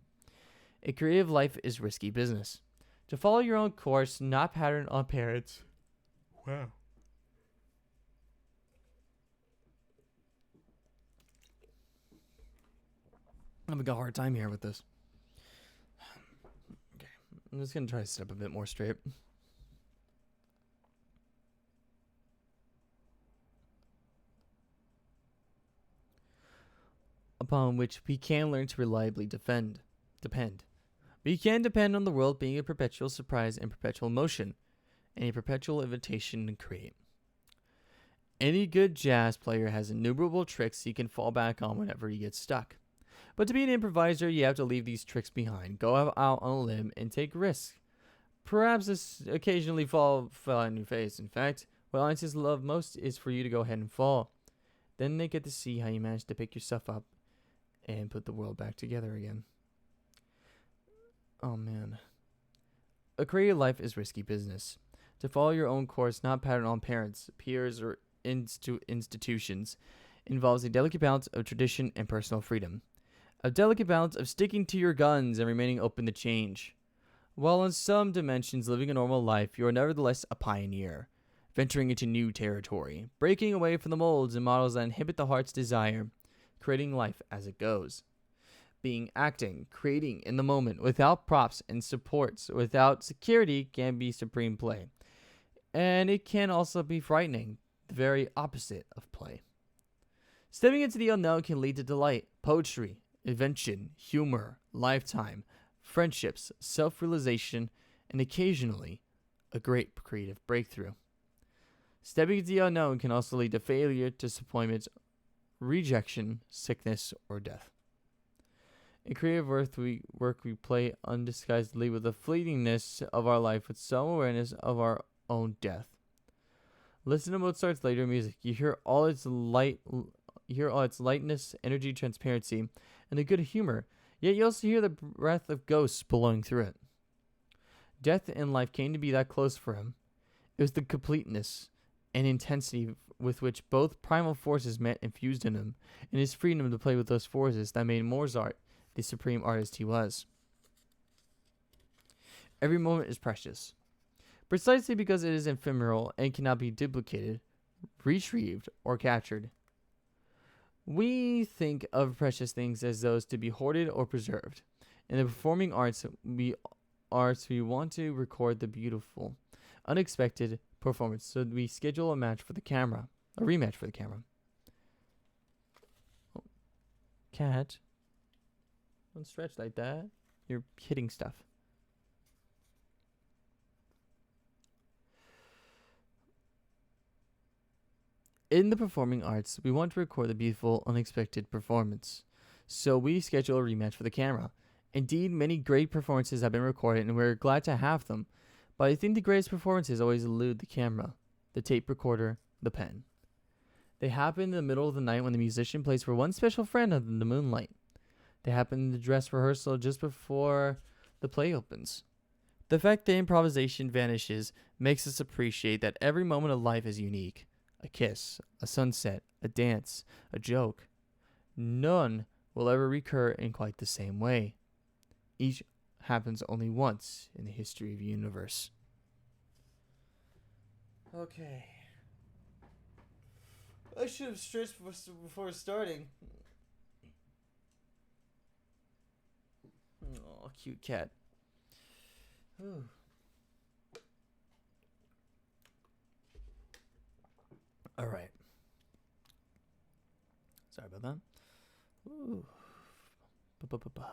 A creative life is risky business. To follow your own course, not pattern on parents. Wow. I'm having a hard time here with this. Okay, I'm just gonna try to sit up a bit more straight. Upon which we can learn to reliably depend. We can depend on the world being a perpetual surprise and perpetual motion, and a perpetual invitation to create. Any good jazz player has innumerable tricks he can fall back on whenever he gets stuck. But to be an improviser, you have to leave these tricks behind, go out on a limb, and take risks. Perhaps this occasionally fall on your face. In fact, what audiences love most is for you to go ahead and fall. Then they get to see how you manage to pick yourself up and put the world back together again. Oh man. A creative life is risky business. To follow your own course, not pattern on parents, peers, or institutions, involves a delicate balance of tradition and personal freedom. A delicate balance of sticking to your guns and remaining open to change. While in some dimensions living a normal life, you are nevertheless a pioneer, venturing into new territory, breaking away from the molds and models that inhibit the heart's desire, creating life as it goes. Acting, creating in the moment, without props and supports, without security, can be supreme play. And it can also be frightening, the very opposite of play. Stepping into the unknown can lead to delight, poetry, invention, humor, lifetime, friendships, self-realization, and occasionally, a great creative breakthrough. Stepping into the unknown can also lead to failure, disappointment, rejection, sickness, or death. In creative work we play undisguisedly with the fleetingness of our life with some awareness of our own death. Listen to Mozart's later music. You hear all its lightness, energy, transparency, and the good humor, yet you also hear the breath of ghosts blowing through it. Death and life came to be that close for him. It was the completeness and intensity with which both primal forces met and fused in him, and his freedom to play with those forces that made Mozart the supreme artist he was. Every moment is precious, precisely because it is ephemeral and cannot be duplicated, retrieved, or captured. We think of precious things as those to be hoarded or preserved. In the performing arts, we want to record the beautiful, unexpected performance, so we schedule a rematch for the camera. Cat, don't stretch like that. You're hitting stuff. In the performing arts, we want to record the beautiful, unexpected performance. So we schedule a rematch for the camera. Indeed, many great performances have been recorded and we're glad to have them. But I think the greatest performances always elude the camera, the tape recorder, the pen. They happen in the middle of the night when the musician plays for one special friend under the moonlight. They happen in the dress rehearsal just before the play opens. The fact that improvisation vanishes makes us appreciate that every moment of life is unique. A kiss, a sunset, a dance, a joke. None will ever recur in quite the same way. Each happens only once in the history of the universe. Okay. I should have stretched before starting. Oh, cute cat. Ooh. All right. Sorry about that. Ooh. Ba-ba-ba-ba.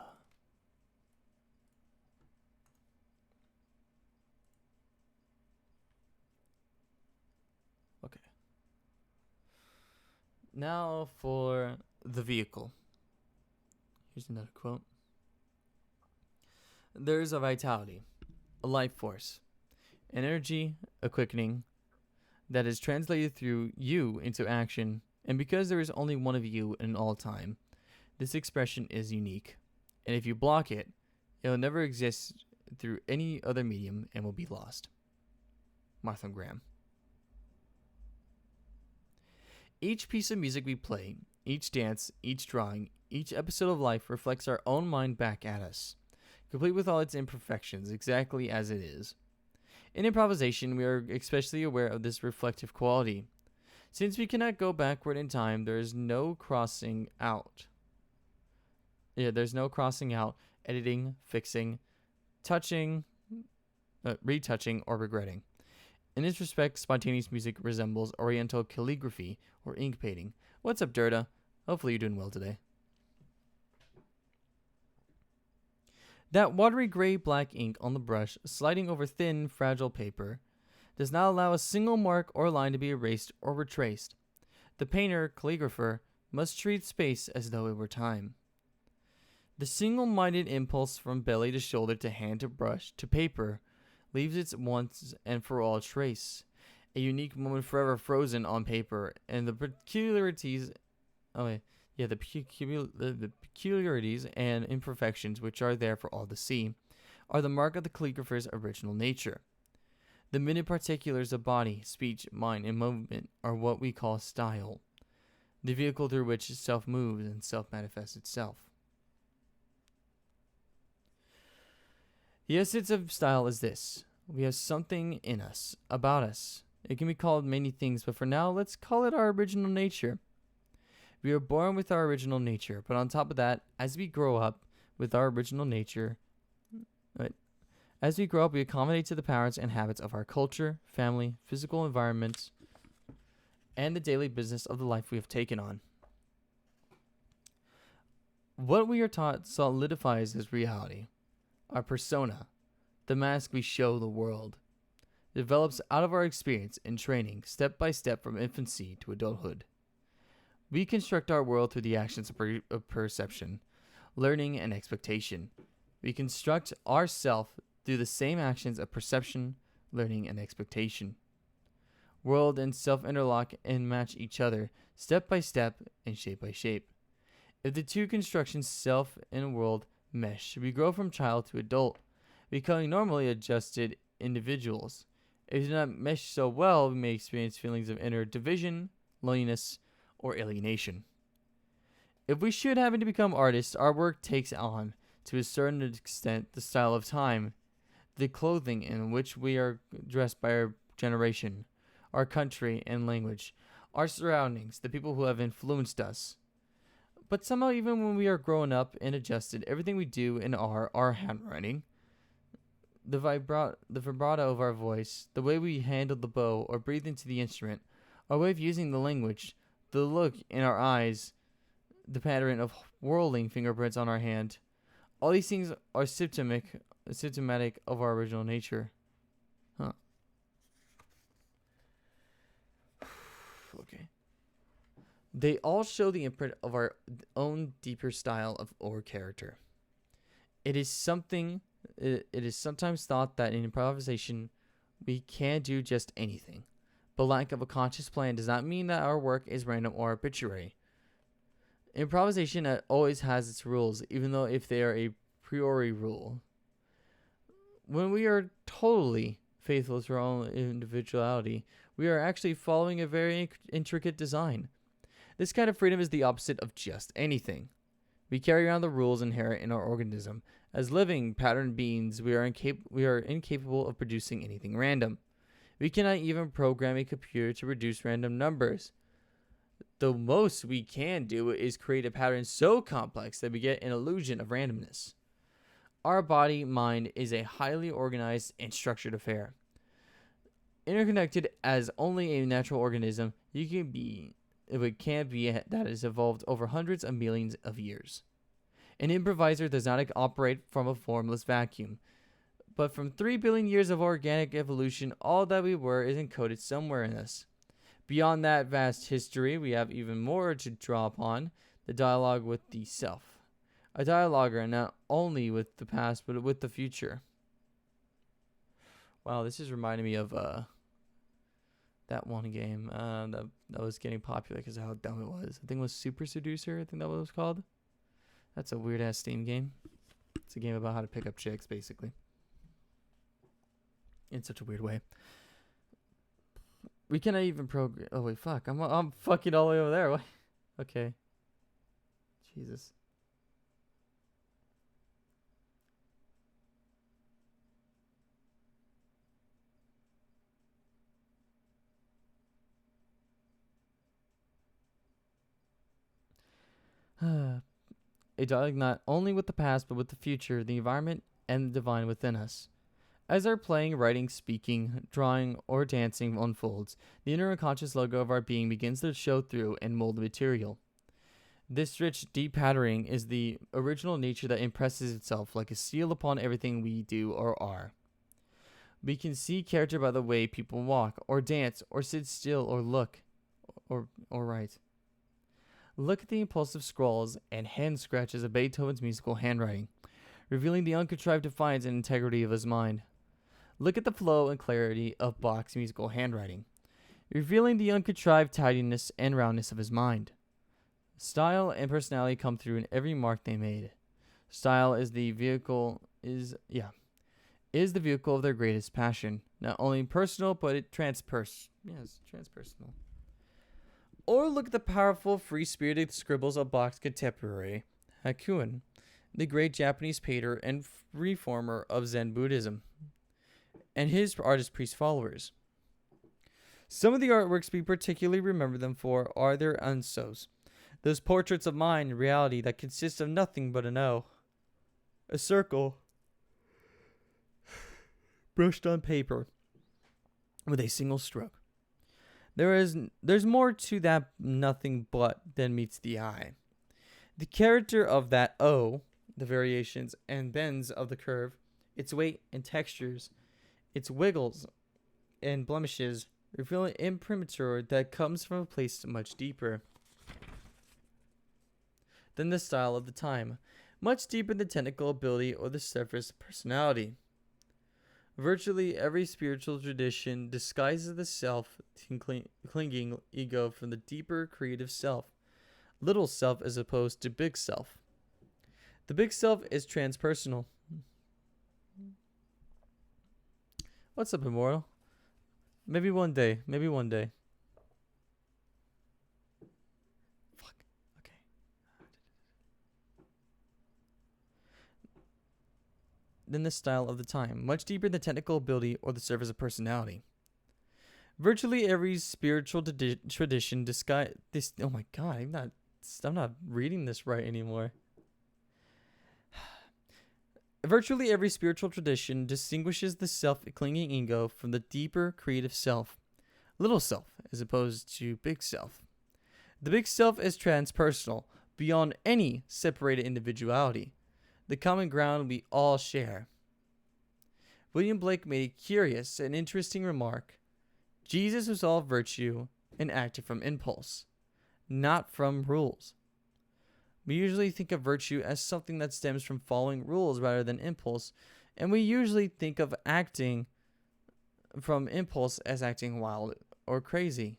Okay. Now for the vehicle. Here's another quote. There's a vitality, a life force, an energy, a quickening that is translated through you into action, and because there is only one of you in all time, this expression is unique. And if you block it, it will never exist through any other medium and will be lost. Martha Graham. Each piece of music we play, each dance, each drawing, each episode of life reflects our own mind back at us, complete with all its imperfections, exactly as it is. In improvisation, we are especially aware of this reflective quality. Since we cannot go backward in time, there is no crossing out. There's no crossing out, editing, fixing, touching, retouching, or regretting. In this respect, spontaneous music resembles oriental calligraphy or ink painting. What's up, Durda? Hopefully you're doing well today. That watery gray-black ink on the brush, sliding over thin, fragile paper, does not allow a single mark or line to be erased or retraced. The painter, calligrapher, must treat space as though it were time. The single-minded impulse from belly to shoulder to hand to brush to paper leaves its once and for all trace, a unique moment forever frozen on paper, and the peculiarities and imperfections which are there for all to see are the mark of the calligrapher's original nature. The minute particulars of body, speech, mind, and movement are what we call style, the vehicle through which self moves and self manifests itself. The essence of style is this: we have something in us, about us. It can be called many things, but for now, let's call it our original nature. We are born with our original nature, but on top of that, as we grow up, we accommodate to the patterns and habits of our culture, family, physical environments, and the daily business of the life we have taken on. What we are taught solidifies as reality. Our persona, the mask we show the world, develops out of our experience and training step by step from infancy to adulthood. We construct our world through the actions of perception, learning, and expectation. We construct ourself through the same actions of perception, learning, and expectation. World and self interlock and match each other step by step and shape by shape. If the two constructions, self and world, mesh, we grow from child to adult, becoming normally adjusted individuals. If they do not mesh so well, we may experience feelings of inner division, loneliness, or alienation. If we should happen to become artists, our work takes on, to a certain extent, the style of time, the clothing in which we are dressed by our generation, our country and language, our surroundings, the people who have influenced us. But somehow, even when we are grown up and adjusted, everything we do and are our handwriting, the vibrato of our voice, the way we handle the bow or breathe into the instrument, our way of using the language, the look in our eyes, the pattern of whirling fingerprints on our hand, all these things are symptomatic of our original nature. Okay. They all show the imprint of our own deeper style of or character. It is sometimes thought that in improvisation we can do just anything. But lack of a conscious plan does not mean that our work is random or arbitrary. Improvisation always has its rules, even though if they are a priori rule. When we are totally faithful to our own individuality, we are actually following a very intricate design. This kind of freedom is the opposite of just anything. We carry around the rules inherent in our organism. As living, patterned beings, we are incapable of producing anything random. We cannot even program a computer to produce random numbers. The most we can do is create a pattern so complex that we get an illusion of randomness. Our body-mind is a highly organized and structured affair. Interconnected as only a natural organism it can be that has evolved over hundreds of millions of years. An improviser does not operate from a formless vacuum, but from 3 billion years of organic evolution, all that we were is encoded somewhere in us. Beyond that vast history, we have even more to draw upon, the dialogue with the self. A dialoguer not only with the past, but with the future. Wow, this is reminding me of that one game that was getting popular because of how dumb it was. I think it was Super Seducer, I think that was what it was called. That's a weird-ass Steam game. It's a game about how to pick up chicks, basically. In such a weird way. We cannot even program... Oh, wait, fuck. I'm fucking all the way over there. What? Okay. Jesus. A dialogue not only with the past, but with the future, the environment, and the divine within us. As our playing, writing, speaking, drawing, or dancing unfolds, the inner unconscious logo of our being begins to show through and mold the material. This rich, deep patterning is the original nature that impresses itself like a seal upon everything we do or are. We can see character by the way people walk, or dance, or sit still, or look, or write. Look at the impulsive scrawls and hand scratches of Beethoven's musical handwriting, revealing the uncontrived defiance and integrity of his mind. Look at the flow and clarity of Bach's musical handwriting, revealing the uncontrived tidiness and roundness of his mind. Style and personality come through in every mark they made. Style is the vehicle the vehicle of their greatest passion, not only personal but transpersonal. Or look at the powerful, free-spirited scribbles of Bach's contemporary, Hakuin, the great Japanese painter and reformer of Zen Buddhism, and his artist-priest followers. Some of the artworks we particularly remember them for are their unsos, those portraits of mind and reality that consist of nothing but an O, a circle, brushed on paper with a single stroke. There's more to that nothing but than meets the eye. The character of that O, the variations and bends of the curve, its weight and textures, its wiggles and blemishes, reveal an imprimatur that comes from a place much deeper than the style of the time, much deeper than technical ability or the surface personality. Virtually every spiritual tradition disguises the self-clinging ego from the deeper creative self, little self as opposed to big self. The big self is transpersonal. What's up, Immortal? Maybe one day. Fuck. Okay. Than the style of the time, much deeper than technical ability or the surface of personality. Virtually every spiritual tradition disguise this. Oh my god, I'm not reading this right anymore. Virtually every spiritual tradition distinguishes the self-clinging ego from the deeper creative self, little self, as opposed to big self. The big self is transpersonal, beyond any separated individuality, the common ground we all share. William Blake made a curious and interesting remark. Jesus was all virtue and acted from impulse. not from rules. We usually think of virtue as something that stems from following rules rather than impulse, and we usually think of acting from impulse as acting wild or crazy.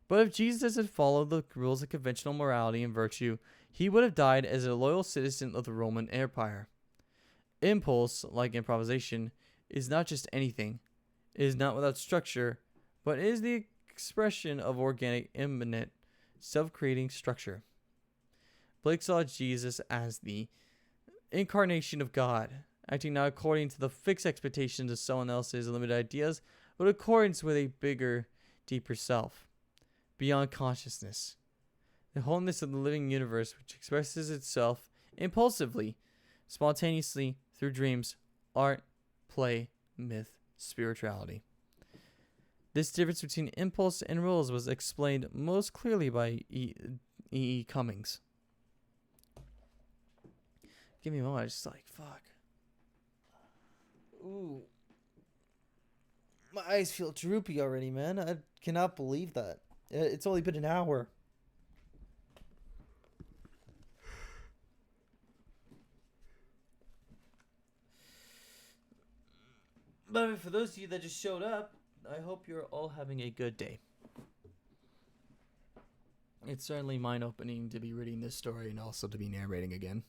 But if Jesus had followed the rules of conventional morality and virtue, he would have died as a loyal citizen of the Roman Empire. Impulse, like improvisation, is not just anything. It is not without structure, but it is the expression of organic, immanent, self-creating structure. Blake saw Jesus as the incarnation of God, acting not according to the fixed expectations of someone else's limited ideas, but in accordance with a bigger, deeper self, beyond consciousness. The wholeness of the living universe, which expresses itself impulsively, spontaneously, through dreams, art, play, myth, spirituality. This difference between impulse and rules was explained most clearly by E. Cummings. Give me a moment, I just like, fuck. Ooh. My eyes feel droopy already, man. I cannot believe that. It's only been an hour. But for those of you that just showed up, I hope you're all having a good day. It's certainly mind-opening to be reading this story and also to be narrating again.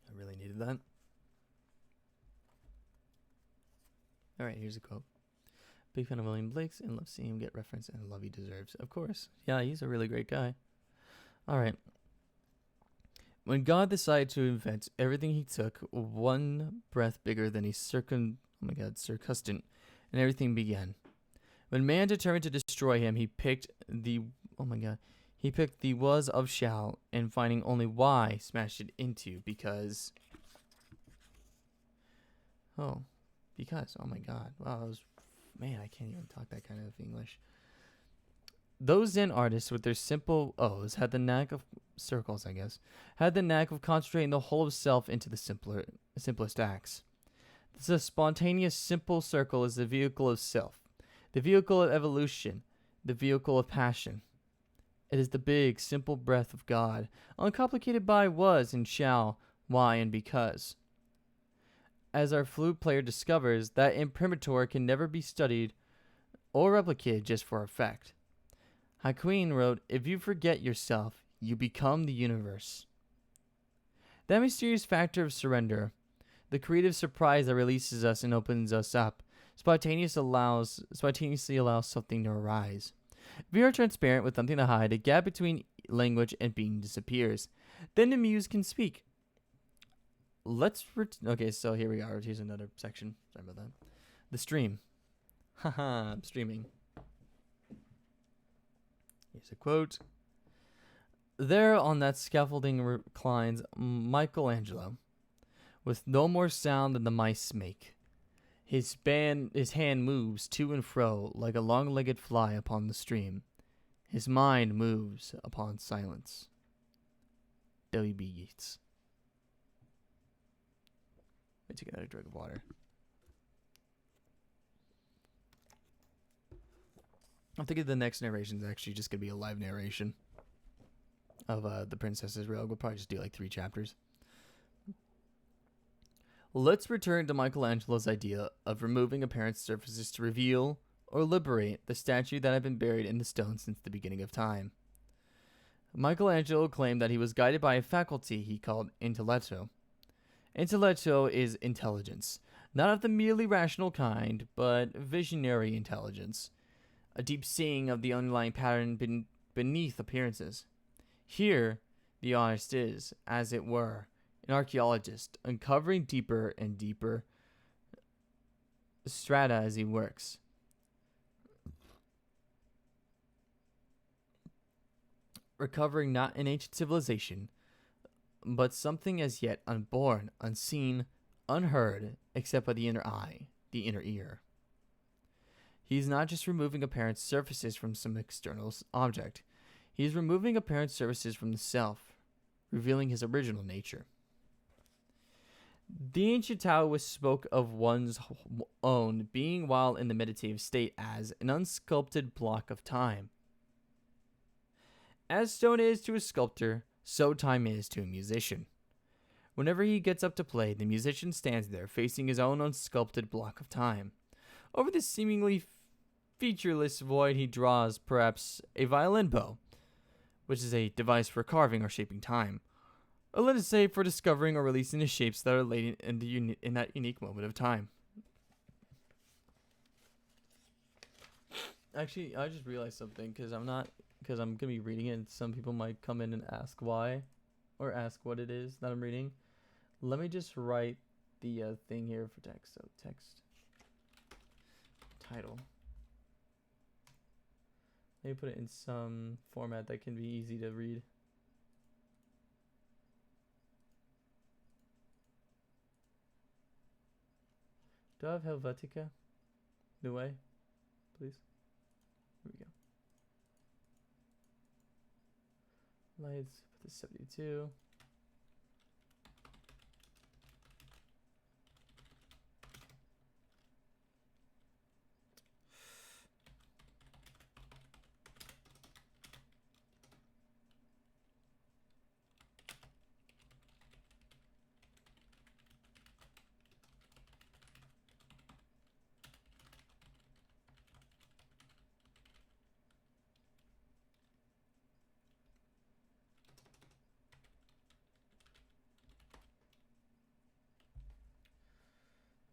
I really needed that. Alright, here's a quote. Big fan of William Blake's and love seeing him get reference and love he deserves. Of course. Yeah, he's a really great guy. Alright. When God decided to invent everything, he took one breath bigger than a circumstant, and everything began. When man determined to destroy him, he picked the was of shall, and finding only why, smashed it into because. Oh my God. Wow, that was. Man, I can't even talk that kind of English. Those Zen artists with their simple O's had the knack of concentrating the whole of self into the simplest acts. The spontaneous simple circle is the vehicle of self, the vehicle of evolution, the vehicle of passion. It is the big, simple breath of God, uncomplicated by was and shall, why and because. As our flute player discovers, that imprimatur can never be studied or replicated just for effect. Hakuin wrote, "If you forget yourself, you become the universe." That mysterious factor of surrender, the creative surprise that releases us and opens us up, spontaneously allows something to arise. If we are transparent with something to hide, a gap between language and being disappears. Then the muse can speak. Okay, so here we are. Here's another section. Sorry about that. The stream. Haha, I'm streaming. Here's a quote. There on that scaffolding reclines Michelangelo, with no more sound than the mice make. His hand moves to and fro like a long-legged fly upon the stream. His mind moves upon silence. W.B. Yeats. Let me take another drink of water. I'm thinking the next narration is actually just going to be a live narration of The Princess's Rogue. We'll probably just do like 3 chapters. Let's return to Michelangelo's idea of removing apparent surfaces to reveal or liberate the statue that had been buried in the stone since the beginning of time. Michelangelo claimed that he was guided by a faculty he called intelletto. Intellecto is intelligence, not of the merely rational kind, but visionary intelligence, a deep seeing of the underlying pattern beneath appearances. Here, the artist is, as it were, an archaeologist, uncovering deeper and deeper strata as he works. Recovering not an ancient civilization, but something as yet unborn, unseen, unheard, except by the inner eye, the inner ear. He is not just removing apparent surfaces from some external object. He is removing apparent surfaces from the self, revealing his original nature. The ancient Taoists spoke of one's own being while in the meditative state as an unsculpted block of time. As stone is to a sculptor, so time is to a musician. Whenever he gets up to play, the musician stands there facing his own unsculpted block of time. Over this seemingly featureless void he draws perhaps a violin bow, which is a device for carving or shaping time, or let us say for discovering or releasing the shapes that are latent in that unique moment of time. Actually, I just realized something because I'm going to be reading it and some people might come in and ask why or ask what it is that I'm reading. Let me just write the thing here for text. So text title. Maybe put it in some format that can be easy to read. Do I have Helvetica? The way? Please. Here we go. Lights, put the 72.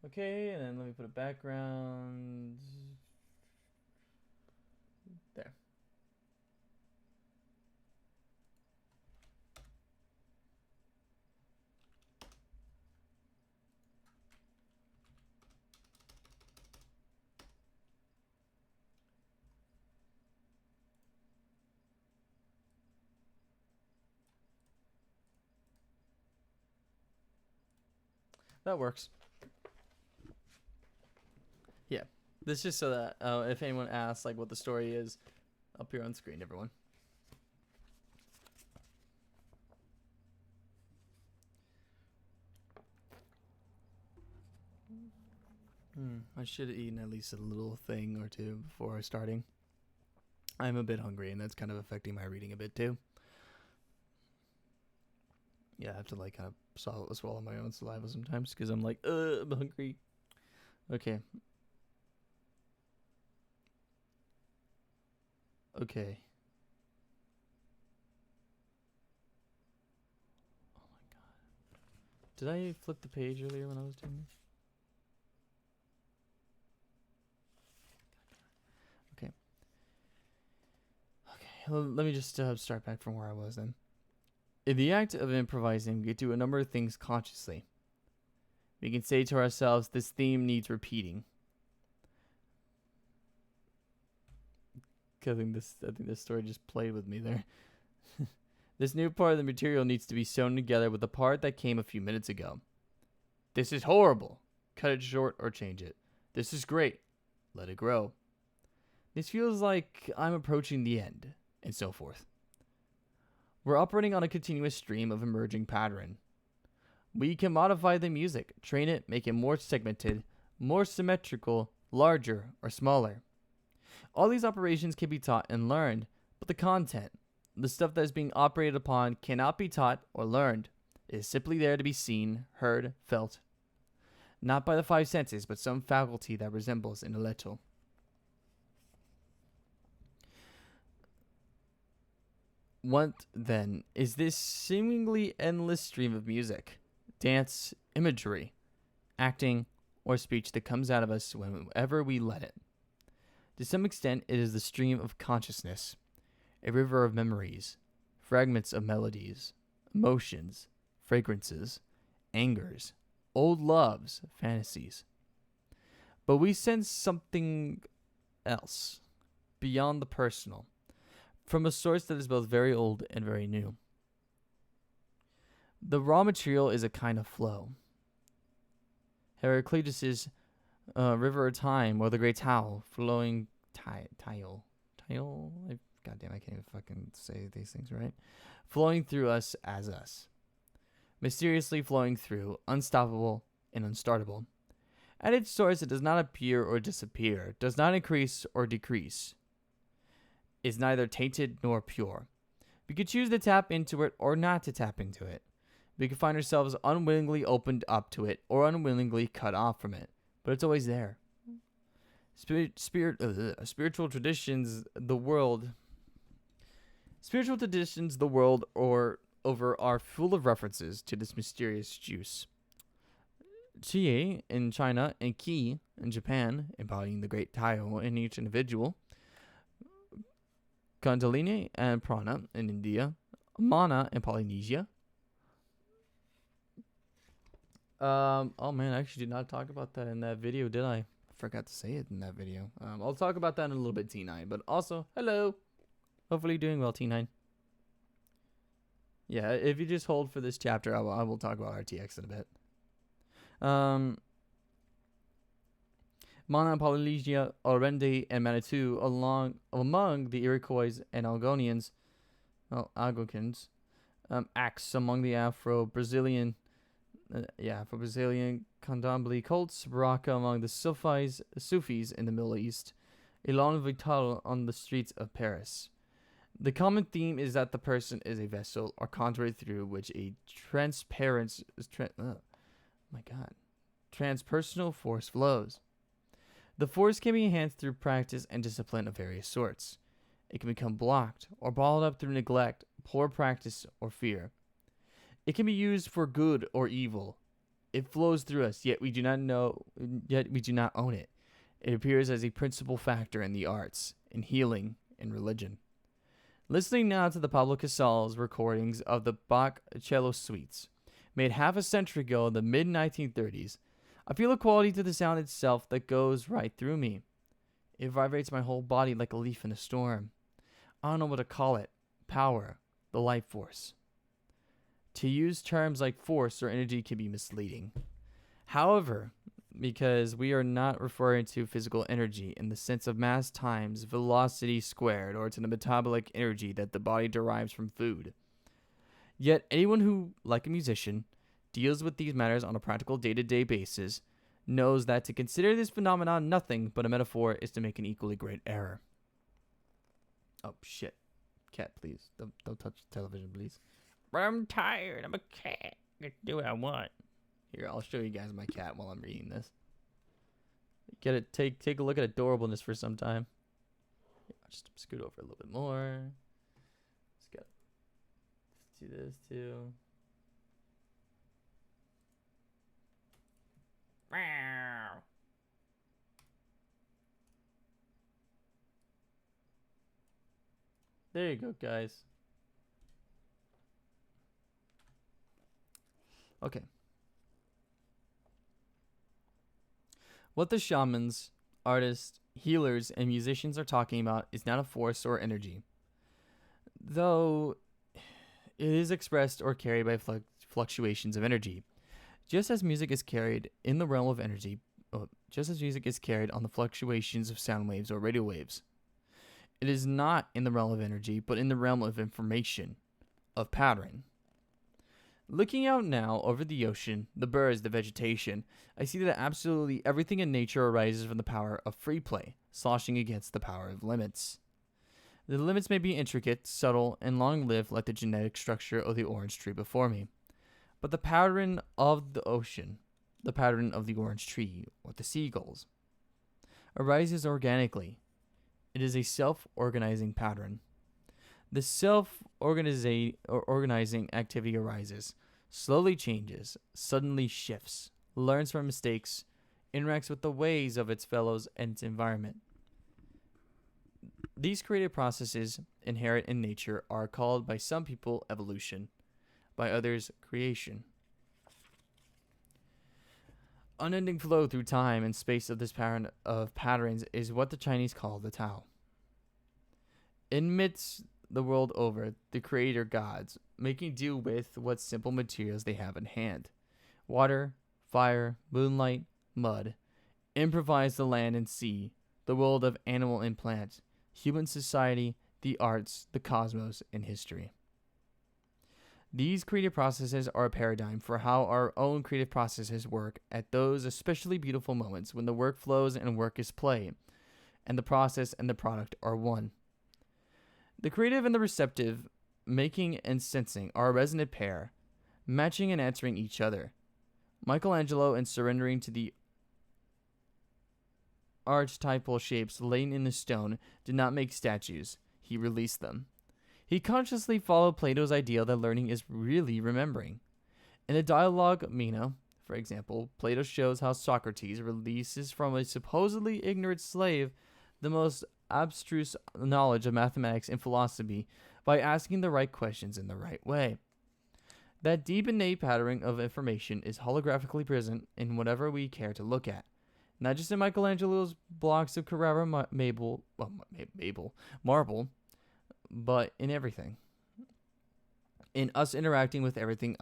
Okay, and then let me put a background there. That works. Yeah, this is just so that if anyone asks like what the story is, up here on screen, everyone. I should have eaten at least a little thing or two before starting. I'm a bit hungry, and that's kind of affecting my reading a bit too. Yeah, I have to like kind of swallow my own saliva sometimes because I'm like, I'm hungry. Okay. Okay. Oh my god. Did I flip the page earlier when I was doing this? Okay. Okay. Let me just start back from where I was then. In the act of improvising, we do a number of things consciously. We can say to ourselves, this theme needs repeating. I think this story just played with me there. This new part of the material needs to be sewn together with the part that came a few minutes ago. This is horrible. Cut it short or change it. This is great. Let it grow. This feels like I'm approaching the end, and so forth. We're operating on a continuous stream of emerging pattern. We can modify the music, train it, make it more segmented, more symmetrical, larger, or smaller. All these operations can be taught and learned, but the content, the stuff that is being operated upon, cannot be taught or learned. It is simply there to be seen, heard, felt. Not by the five senses, but some faculty that resembles intellectual. What, then, is this seemingly endless stream of music, dance, imagery, acting, or speech that comes out of us whenever we let it? To some extent, it is the stream of consciousness, a river of memories, fragments of melodies, emotions, fragrances, angers, old loves, fantasies. But we sense something else, beyond the personal, from a source that is both very old and very new. The raw material is a kind of flow. Heraclitus's river of time, or the great towel, flowing tile. Goddamn, I can't even fucking say these things right. Flowing through us as us. mysteriously flowing through, unstoppable and unstartable. At its source, it does not appear or disappear, does not increase or decrease, is neither tainted nor pure. We could choose to tap into it or not to tap into it. We could find ourselves unwillingly opened up to it or unwillingly cut off from it, but it's always there. Spiritual traditions, the world or over are full of references to this mysterious juice. Chie in China and Ki in Japan, embodying the great Tao in each individual. Kundalini and Prana in India. Mana in Polynesia. Oh man, I actually did not talk about that in that video, did I? Forgot to say it in that video. I'll talk about that in a little bit, T9. But also, hello. Hopefully you're doing well, T9. Yeah, if you just hold for this chapter, I will talk about RTX in a bit. Mana, Polynesia, Orende, and Manitou, among the Iroquois and Algonquins, acts among the Afro-Brazilian Candomblé cults, Baraka among the Sufis in the Middle East, Elan Vital on the streets of Paris. The common theme is that the person is a vessel or conduit through which a transpersonal force flows. The force can be enhanced through practice and discipline of various sorts. It can become blocked or balled up through neglect, poor practice, or fear. It can be used for good or evil. It flows through us, yet we do not own it. It appears as a principal factor in the arts, in healing, in religion. Listening now to the Pablo Casal's recordings of the Bach cello suites, made half a century ago in the mid-1930s, I feel a quality to the sound itself that goes right through me. It vibrates my whole body like a leaf in a storm. I don't know what to call it. Power, the life force. To use terms like force or energy can be misleading. However, because we are not referring to physical energy in the sense of mass times velocity squared or to the metabolic energy that the body derives from food. Yet anyone who, like a musician, deals with these matters on a practical day-to-day basis knows that to consider this phenomenon nothing but a metaphor is to make an equally great error. Oh shit. Cat, please. Don't touch the television, please. But I'm tired. I'm a cat. I can do what I want. Here, I'll show you guys my cat while I'm reading this. Get it. Take a look at adorableness for some time. I'll just scoot over a little bit more. Let's do this too. There you go, guys. Okay. What the shamans, artists, healers, and musicians are talking about is not a force or energy, though it is expressed or carried by fluctuations of energy. Just as music is carried in the realm of energy, just as music is carried on the fluctuations of sound waves or radio waves. It is not in the realm of energy, but in the realm of information, of pattern. Looking out now over the ocean, the birds, the vegetation, I see that absolutely everything in nature arises from the power of free play, sloshing against the power of limits. The limits may be intricate, subtle, and long-lived like the genetic structure of the orange tree before me. But the pattern of the ocean, the pattern of the orange tree, or the seagulls, arises organically. It is a self-organizing pattern. The self-organizing activity arises, slowly changes, suddenly shifts, learns from mistakes, interacts with the ways of its fellows and its environment. These creative processes, inherent in nature, are called by some people evolution, by others creation. Unending flow through time and space of this pattern of patterns is what the Chinese call the Tao. Amidst the world over, the creator gods, making do with what simple materials they have in hand. Water, fire, moonlight, mud. Improvise the land and sea, the world of animal and plant, human society, the arts, the cosmos, and history. These creative processes are a paradigm for how our own creative processes work at those especially beautiful moments when the work flows and work is play, and the process and the product are one. The creative and the receptive, making and sensing, are a resonant pair, matching and answering each other. Michelangelo, in surrendering to the archetypal shapes laid in the stone, did not make statues, he released them. He consciously followed Plato's ideal that learning is really remembering. In the dialogue Meno, for example, Plato shows how Socrates releases from a supposedly ignorant slave the most abstruse knowledge of mathematics and philosophy by asking the right questions in the right way. That deep innate patterning of information is holographically present in whatever we care to look at. Not just in Michelangelo's blocks of Carrara marble, but in everything. In us interacting with everything,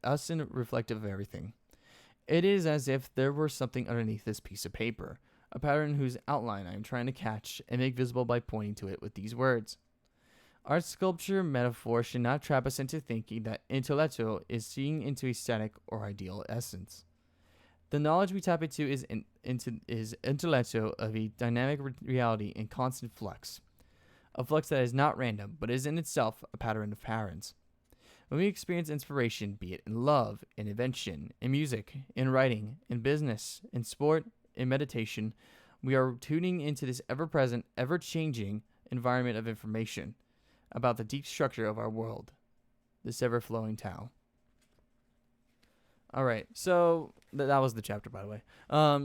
us in reflective of everything. It is as if there were something underneath this piece of paper, a pattern whose outline I am trying to catch and make visible by pointing to it with these words. Art sculpture metaphor should not trap us into thinking that intelletto is seeing into a static or ideal essence. The knowledge we tap into is intelletto of a dynamic reality in constant flux. A flux that is not random, but is in itself a pattern of patterns. When we experience inspiration, be it in love, in invention, in music, in writing, in business, in sport, in meditation, we are tuning into this ever-present, ever-changing environment of information about the deep structure of our world, this ever-flowing Tao. All right, so that was the chapter, by the way.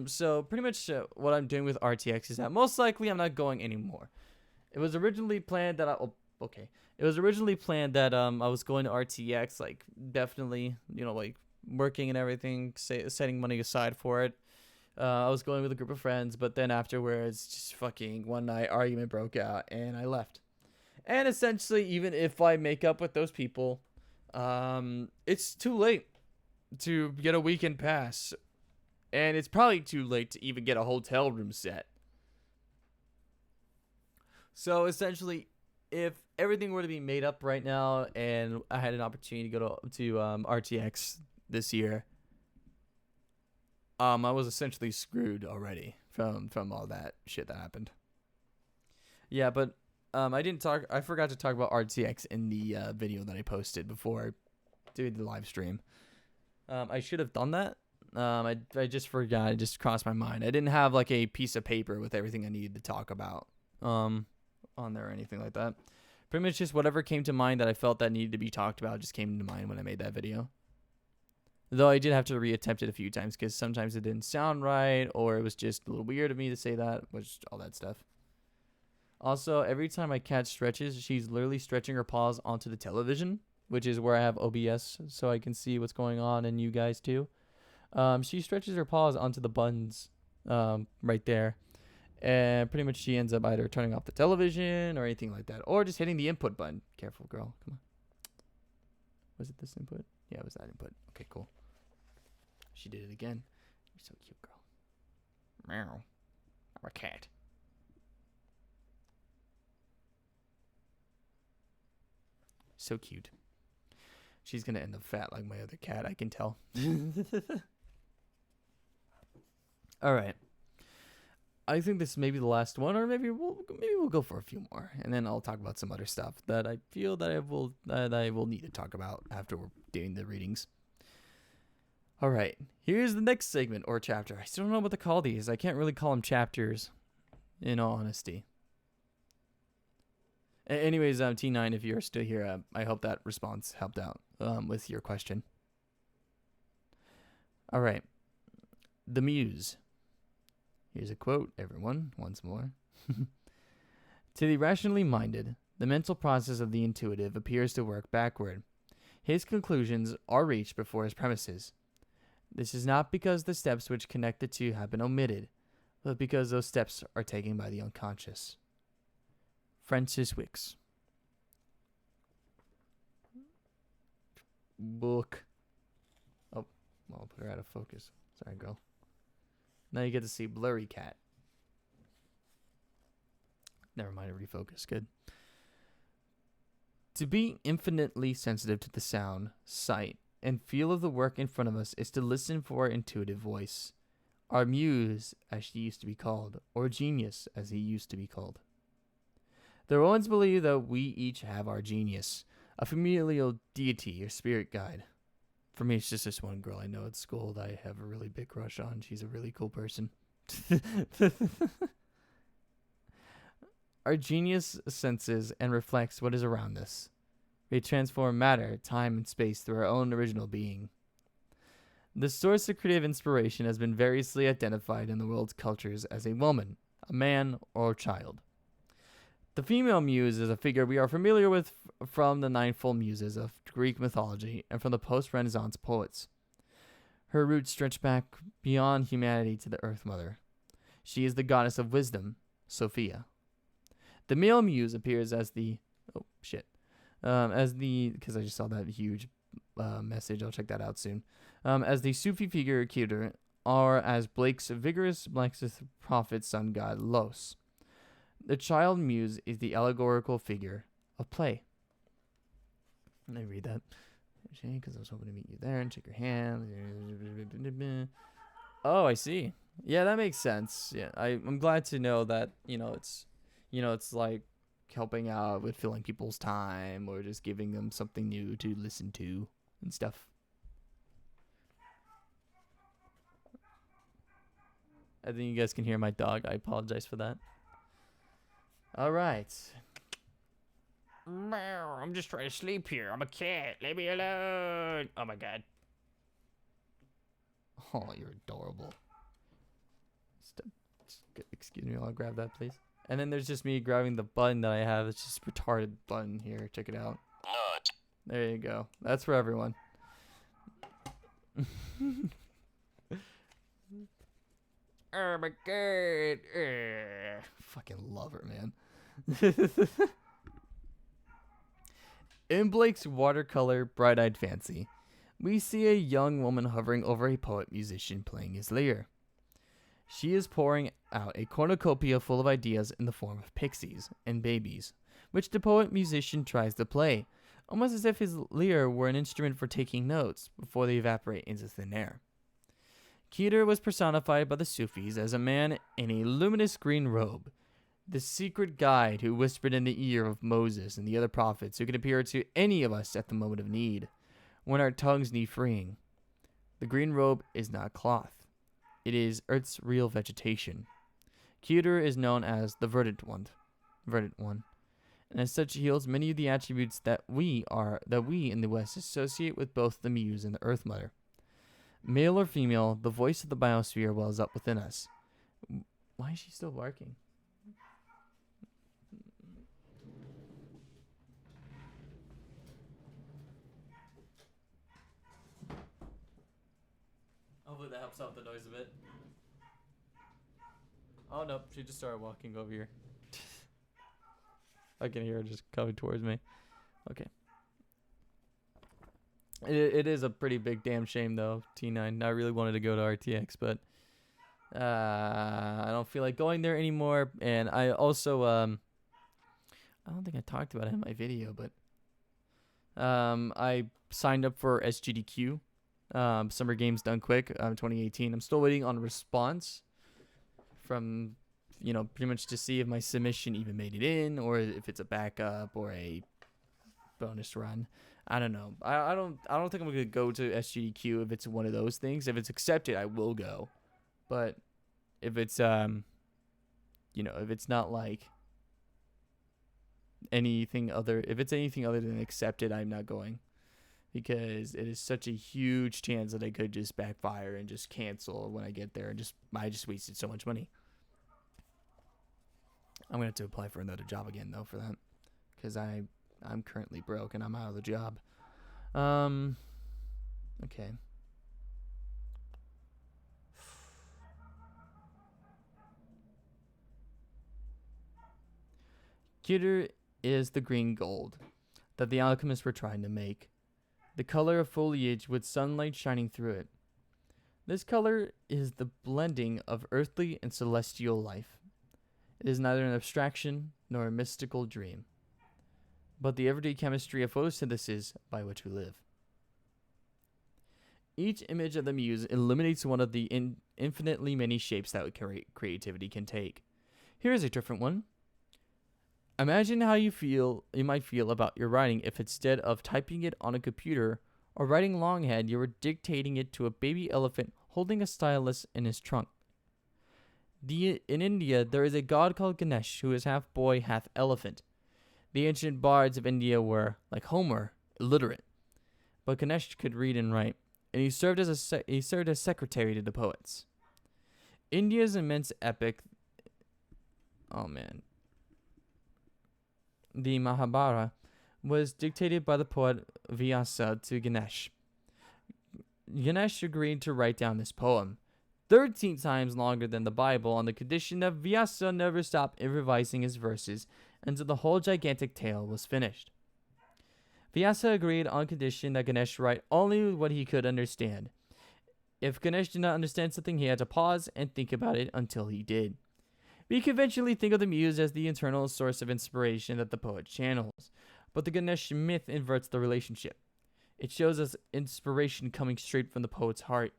So pretty much what I'm doing with RTX is that most likely I'm not going anymore. It was originally planned that I was going to RTX, like definitely, like working and everything, setting money aside for it. I was going with a group of friends, but then afterwards, just fucking one night argument broke out and I left. And essentially, even if I make up with those people, it's too late to get a weekend pass. And it's probably too late to even get a hotel room set. So essentially, if everything were to be made up right now and I had an opportunity to go to RTX this year, I was essentially screwed already from all that shit that happened. Yeah, but I forgot to talk about RTX in the video that I posted before doing the live stream. I should have done that. I just forgot. It just crossed my mind. I didn't have like a piece of paper with everything I needed to talk about on there or anything like that. Pretty much just whatever came to mind that I felt that needed to be talked about just came to mind when I made that video. Though I did have to reattempt it a few times because sometimes it didn't sound right or it was just a little weird of me to say that, which all that stuff. Also, every time my cat stretches, she's literally stretching her paws onto the television, which is where I have OBS so I can see what's going on and you guys too. She stretches her paws onto the buttons right there. And pretty much she ends up either turning off the television or anything like that. Or just hitting the input button. Careful, girl. Come on. Was it this input? Yeah, it was that input. Okay, cool. She did it again. You're so cute, girl. Meow. I'm a cat. So cute. She's going to end up fat like my other cat, I can tell. All right. I think this may be the last one, or maybe we'll go for a few more, and then I'll talk about some other stuff that I feel that I will need to talk about after we're doing the readings. All right, here's the next segment or chapter. I still don't know what to call these. I can't really call them chapters, in all honesty. Anyways, T9, if you're still here, I hope that response helped out with your question. All right, the Muse. Here's a quote, everyone, once more. To the rationally minded, the mental process of the intuitive appears to work backward. His conclusions are reached before his premises. This is not because the steps which connect the two have been omitted, but because those steps are taken by the unconscious. Francis Wicks. Book. Oh, well, I'll put her out of focus. Sorry, girl. Now you get to see Blurry Cat. Never mind, refocus. Good. To be infinitely sensitive to the sound, sight, and feel of the work in front of us is to listen for our intuitive voice. Our muse, as she used to be called, or genius, as he used to be called. The Romans believe that we each have our genius, a familial deity or spirit guide. For me, it's just this one girl I know at school that I have a really big crush on. She's a really cool person. Our genius senses and reflects what is around us. We transform matter, time, and space through our own original being. The source of creative inspiration has been variously identified in the world's cultures as a woman, a man, or a child. The female muse is a figure we are familiar with from the ninefold muses of Greek mythology and from the post-Renaissance poets. Her roots stretch back beyond humanity to the Earth Mother. She is the goddess of wisdom, Sophia. The male muse appears as the... because I just saw that huge message. I'll check that out soon. As the Sufi figure Keter, or as Blake's vigorous Blacksmith prophet sun god Los. The child muse is the allegorical figure of play. Let me read that. Because I was hoping to meet you there and shake your hand. Oh, I see. Yeah, that makes sense. Yeah, I'm glad to know that, it's like helping out with filling people's time or just giving them something new to listen to and stuff. I think you guys can hear my dog. I apologize for that. All right. I'm just trying to sleep here. I'm a cat. Leave me alone. Oh my god. Oh, you're adorable. Excuse me while I grab that, please. And then there's just me grabbing the button that I have. It's just a retarded button here. Check it out. There you go. That's for everyone. Oh my god. Fucking love her, man. In Blake's watercolor Bright-Eyed Fancy, we see a young woman hovering over a poet-musician playing his lyre. She is pouring out a cornucopia full of ideas in the form of pixies and babies, which the poet-musician tries to play, almost as if his lyre were an instrument for taking notes before they evaporate into thin air. Keter was personified by the Sufis as a man in a luminous green robe, the secret guide who whispered in the ear of Moses and the other prophets who could appear to any of us at the moment of need, when our tongues need freeing. The green robe is not cloth. It is Earth's real vegetation. Keter is known as the Verdant Wand, and as such he holds many of the attributes that we in the West associate with both the Muse and the Earth Mother. Male or female, the voice of the biosphere wells up within us. Why is she still barking? Hopefully that helps out the noise a bit. Oh no, she just started walking over here. I can hear her just coming towards me. Okay. It is a pretty big damn shame though, T9. I really wanted to go to RTX, but I don't feel like going there anymore. And I also I don't think I talked about it in my video, but I signed up for SGDQ, Summer Games Done Quick, 2018. I'm still waiting on a response from, pretty much to see if my submission even made it in, or if it's a backup or a bonus run. I don't know. I don't think I'm gonna go to SGDQ if it's one of those things. If it's accepted, I will go. But if it's if it's not like anything other than accepted, I'm not going, because it is such a huge chance that I could just backfire and just cancel when I get there, and I just wasted so much money. I'm gonna have to apply for another job again though for that, because I'm currently broke and I'm out of the job. Okay. Keter is the green gold that the alchemists were trying to make, the color of foliage with sunlight shining through it. This color is the blending of earthly and celestial life. It is neither an abstraction nor a mystical dream. but the everyday chemistry of photosynthesis by which we live. Each image of the muse eliminates one of the infinitely many shapes that creativity can take. Here is a different one. Imagine how you might feel about your writing if instead of typing it on a computer or writing longhand, you were dictating it to a baby elephant holding a stylus in his trunk. In India, there is a god called Ganesh who is half boy, half elephant. The ancient bards of India were, like Homer, illiterate, but Ganesh could read and write, and he served as secretary to the poets. India's immense epic, the Mahabharata, was dictated by the poet Vyasa to Ganesh. Ganesh agreed to write down this poem, 13 times longer than the Bible, on the condition that Vyasa never stopped improvising his verses until the whole gigantic tale was finished. Vyasa agreed on condition that Ganesh write only what he could understand. If Ganesh did not understand something, he had to pause and think about it until he did. We conventionally think of the muse as the internal source of inspiration that the poet channels, but the Ganesh myth inverts the relationship. It shows us inspiration coming straight from the poet's heart,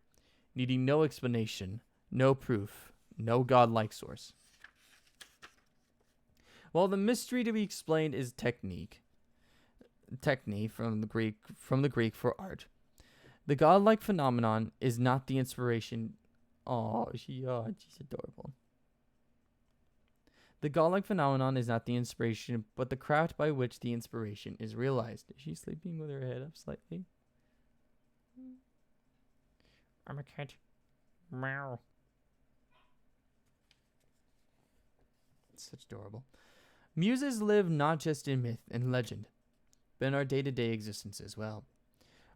needing no explanation, no proof, no godlike source. While the mystery to be explained is techne from the Greek for art, the godlike phenomenon is not the inspiration. She's adorable. The godlike phenomenon is not the inspiration, but the craft by which the inspiration is realized. Is she sleeping with her head up slightly? I'm a cat. Meow. It's such adorable. Muses live not just in myth and legend, but in our day-to-day existence as well.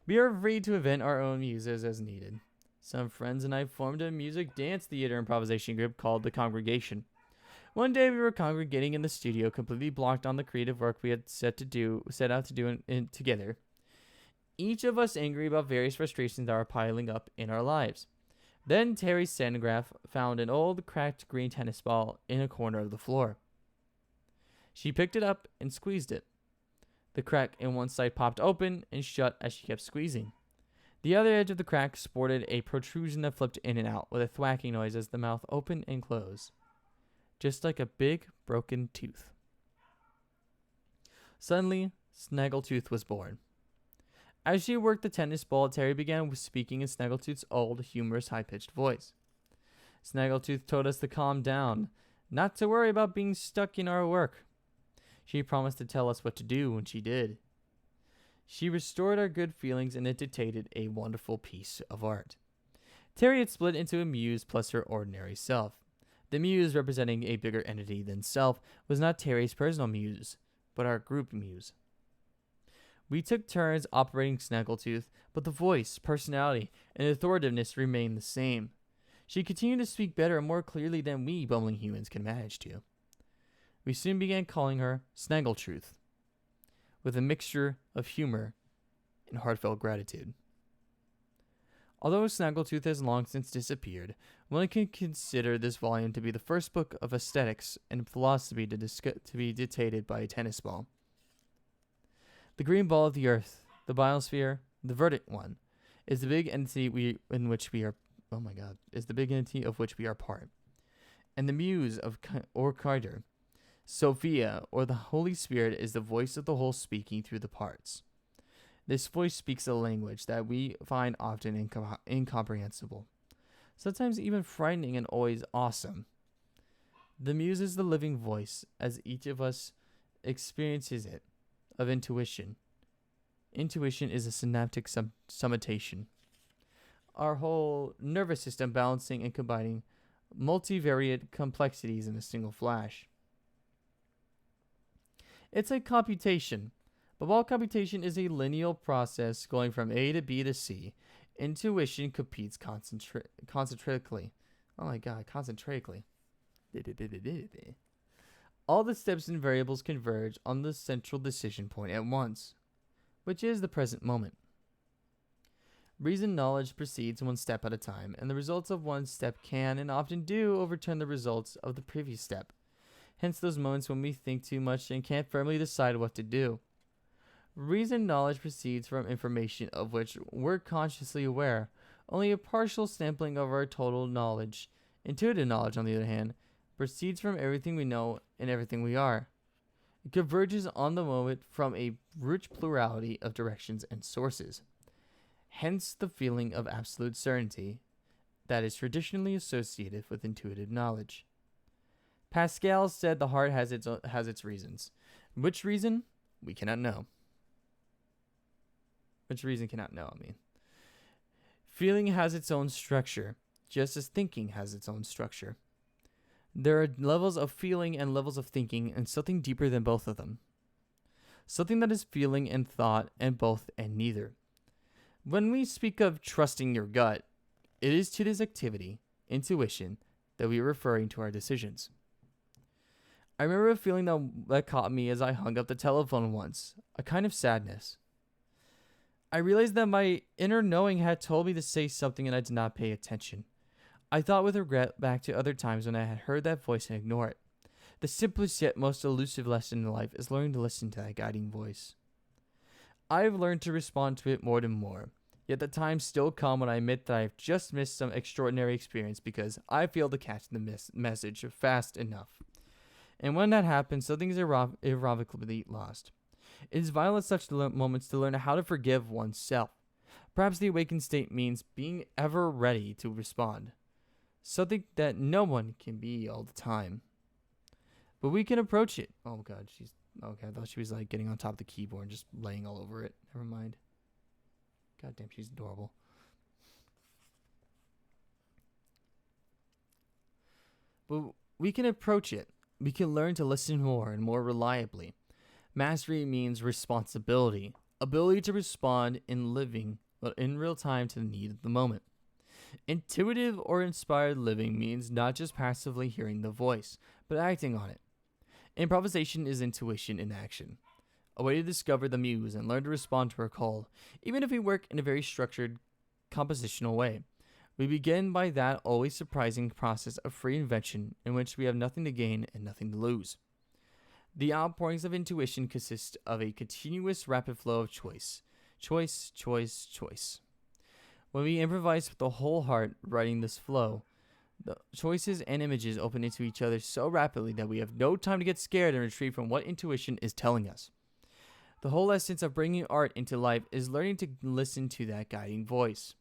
We are free to invent our own muses as needed. Some friends and I formed a music dance theater improvisation group called The Congregation. One day we were congregating in the studio, completely blocked on the creative work we had set out to do together. Each of us angry about various frustrations that were piling up in our lives. Then Terry Sandgraf found an old cracked green tennis ball in a corner of the floor. She picked it up and squeezed it. The crack in one side popped open and shut as she kept squeezing. The other edge of the crack sported a protrusion that flipped in and out with a thwacking noise as the mouth opened and closed, just like a big broken tooth. Suddenly, Snaggletooth was born. As she worked the tennis ball, Terry began speaking in Snaggletooth's old, humorous, high-pitched voice. Snaggletooth told us to calm down, not to worry about being stuck in our work. She promised to tell us what to do when she did. She restored our good feelings, and it dictated a wonderful piece of art. Terry had split into a muse plus her ordinary self. The muse, representing a bigger entity than self, was not Terry's personal muse, but our group muse. We took turns operating Snaggletooth, but the voice, personality, and authoritiveness remained the same. She continued to speak better and more clearly than we bumbling humans can manage to. We soon began calling her Snaggletruth, with a mixture of humor and heartfelt gratitude. Although Snaggletooth has long since disappeared, one can consider this volume to be the first book of aesthetics and philosophy to be dictated by a tennis ball. The green ball of the earth, the biosphere, the Verdant Wand, is the big entity of which we are part. And the muse or Carter, Sophia, or the Holy Spirit, is the voice of the whole speaking through the parts. This voice speaks a language that we find often incomprehensible, sometimes even frightening, and always awesome. The muse is the living voice, as each of us experiences it, of intuition. Intuition is a synaptic summatation. Our whole nervous system balancing and combining multivariate complexities in a single flash. It's like computation, but while computation is a linear process going from A to B to C, intuition competes concentrically. Oh my god, concentrically. All the steps and variables converge on the central decision point at once, which is the present moment. Reason knowledge proceeds one step at a time, and the results of one step can, and often do, overturn the results of the previous step. Hence those moments when we think too much and can't firmly decide what to do. Reasoned knowledge proceeds from information of which we're consciously aware, only a partial sampling of our total knowledge. Intuitive knowledge, on the other hand, proceeds from everything we know and everything we are. It converges on the moment from a rich plurality of directions and sources. Hence the feeling of absolute certainty that is traditionally associated with intuitive knowledge. Pascal said the heart has its reasons. Which reason? We cannot know. Which reason cannot know, I mean. Feeling has its own structure, just as thinking has its own structure. There are levels of feeling and levels of thinking, and something deeper than both of them. Something that is feeling and thought, and both and neither. When we speak of trusting your gut, it is to this activity, intuition, that we are referring to our decisions. I remember a feeling that caught me as I hung up the telephone once, a kind of sadness. I realized that my inner knowing had told me to say something and I did not pay attention. I thought with regret back to other times when I had heard that voice and ignore it. The simplest yet most elusive lesson in life is learning to listen to that guiding voice. I have learned to respond to it more and more, yet the time still come when I admit that I have just missed some extraordinary experience because I failed to catch the message fast enough. And when that happens, something is irrevocably lost. It is vital at such moments to learn how to forgive oneself. Perhaps the awakened state means being ever ready to respond. Something that no one can be all the time. But we can approach it. Oh god, okay, I thought she was like getting on top of the keyboard and just laying all over it. Never mind. God damn, she's adorable. But we can approach it. We can learn to listen more and more reliably. Mastery means responsibility, ability to respond in real time to the need of the moment. Intuitive or inspired living means not just passively hearing the voice, but acting on it. Improvisation is intuition in action, a way to discover the muse and learn to respond to her call, even if we work in a very structured, compositional way. We begin by that always surprising process of free invention in which we have nothing to gain and nothing to lose. The outpourings of intuition consist of a continuous rapid flow of choice. Choice, choice, choice. When we improvise with the whole heart, writing this flow, the choices and images open into each other so rapidly that we have no time to get scared and retreat from what intuition is telling us. The whole essence of bringing art into life is learning to listen to that guiding voice.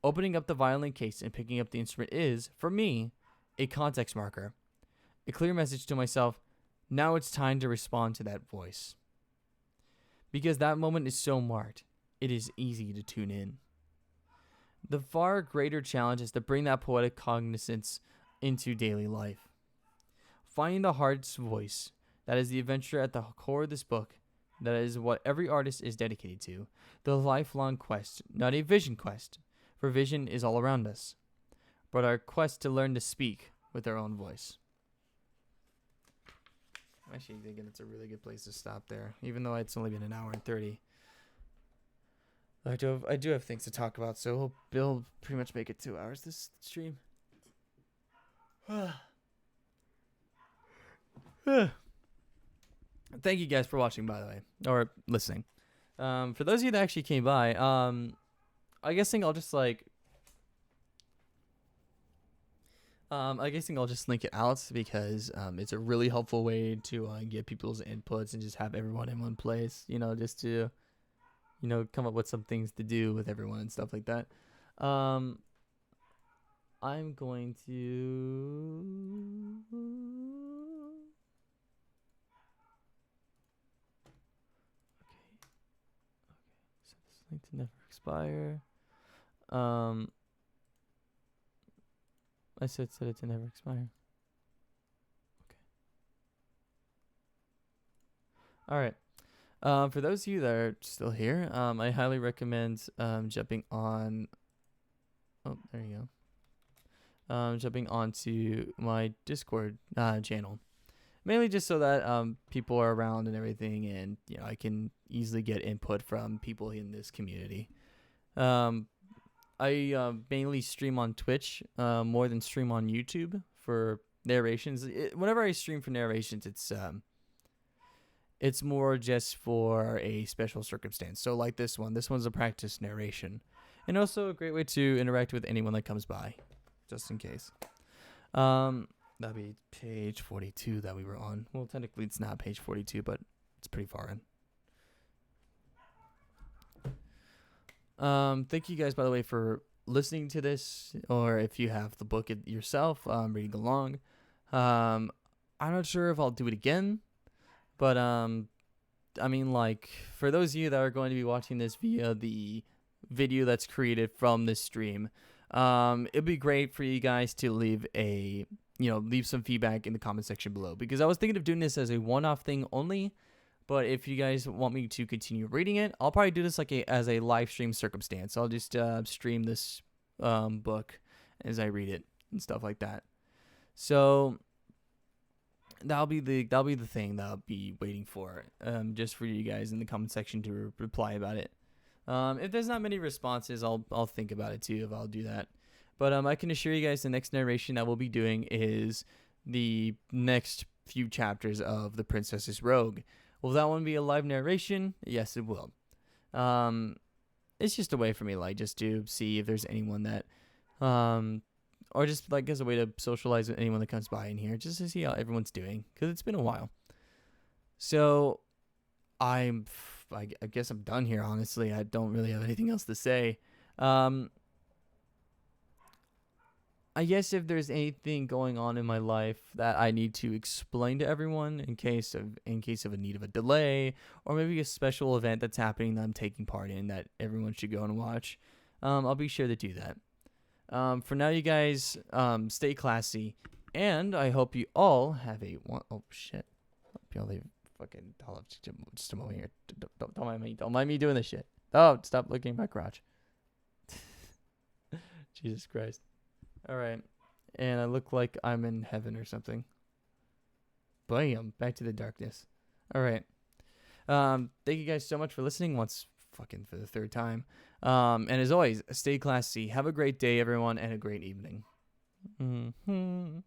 Opening up the violin case and picking up the instrument is, for me, a context marker. A clear message to myself, now it's time to respond to that voice. Because that moment is so marked, it is easy to tune in. The far greater challenge is to bring that poetic cognizance into daily life. Finding the heart's voice, that is the adventure at the core of this book, that is what every artist is dedicated to, the lifelong quest, not a vision quest, for vision is all around us, but our quest to learn to speak with our own voice. I'm actually thinking it's a really good place to stop there, even though it's only been an hour and 30. I do have things to talk about, so we'll pretty much make it 2 hours this stream. Thank you guys for watching, by the way, or listening. For those of you that actually came by, I guess I'll just like, I'll just link it out because it's a really helpful way to get people's inputs and just have everyone in one place. Just to come up with some things to do with everyone and stuff like that. I'm going to. So this link to never expire. I said it to never expire. Okay. All right. For those of you that are still here, I highly recommend jumping on. Oh, there you go. Jumping onto my Discord channel, mainly just so that people are around and everything, and I can easily get input from people in this community. I mainly stream on Twitch more than stream on YouTube for narrations. Whenever I stream for narrations, It's more just for a special circumstance. So like this one. This one's a practice narration. And also a great way to interact with anyone that comes by, just in case. That'd be page 42 that we were on. Well, technically it's not page 42, but it's pretty far in. Thank you guys, by the way, for listening to this, or if you have the book yourself, reading along. I'm not sure if I'll do it again, but I mean, like, for those of you that are going to be watching this via the video that's created from this stream, it'd be great for you guys to leave some feedback in the comment section below, because I was thinking of doing this as a one-off thing only. But if you guys want me to continue reading it, I'll probably do this as a live stream circumstance. I'll just stream this book as I read it and stuff like that. So that'll be the thing that I'll be waiting for, just for you guys in the comment section to reply about it. If there's not many responses, I'll think about it too if I'll do that. But I can assure you guys the next narration that we'll be doing is the next few chapters of The Princess's Rogue. Will that one be a live narration? Yes, it will. It's just a way for me, like, just to see if there's anyone that, or just like as a way to socialize with anyone that comes by in here, just to see how everyone's doing, because it's been a while. So, I guess I'm done here. Honestly, I don't really have anything else to say. I guess if there's anything going on in my life that I need to explain to everyone in case of a need of a delay, or maybe a special event that's happening that I'm taking part in that everyone should go and watch, I'll be sure to do that. For now, you guys, stay classy, and I hope you all have oh shit, hope y'all leave fucking just a moment here. Don't mind me. Don't mind me doing this shit. Oh, stop looking at my crotch. Jesus Christ. All right, and I look like I'm in heaven or something. Bam, back to the darkness. All right. Thank you guys so much for listening for the third time. And as always, stay classy. Have a great day, everyone, and a great evening. Mm-hmm.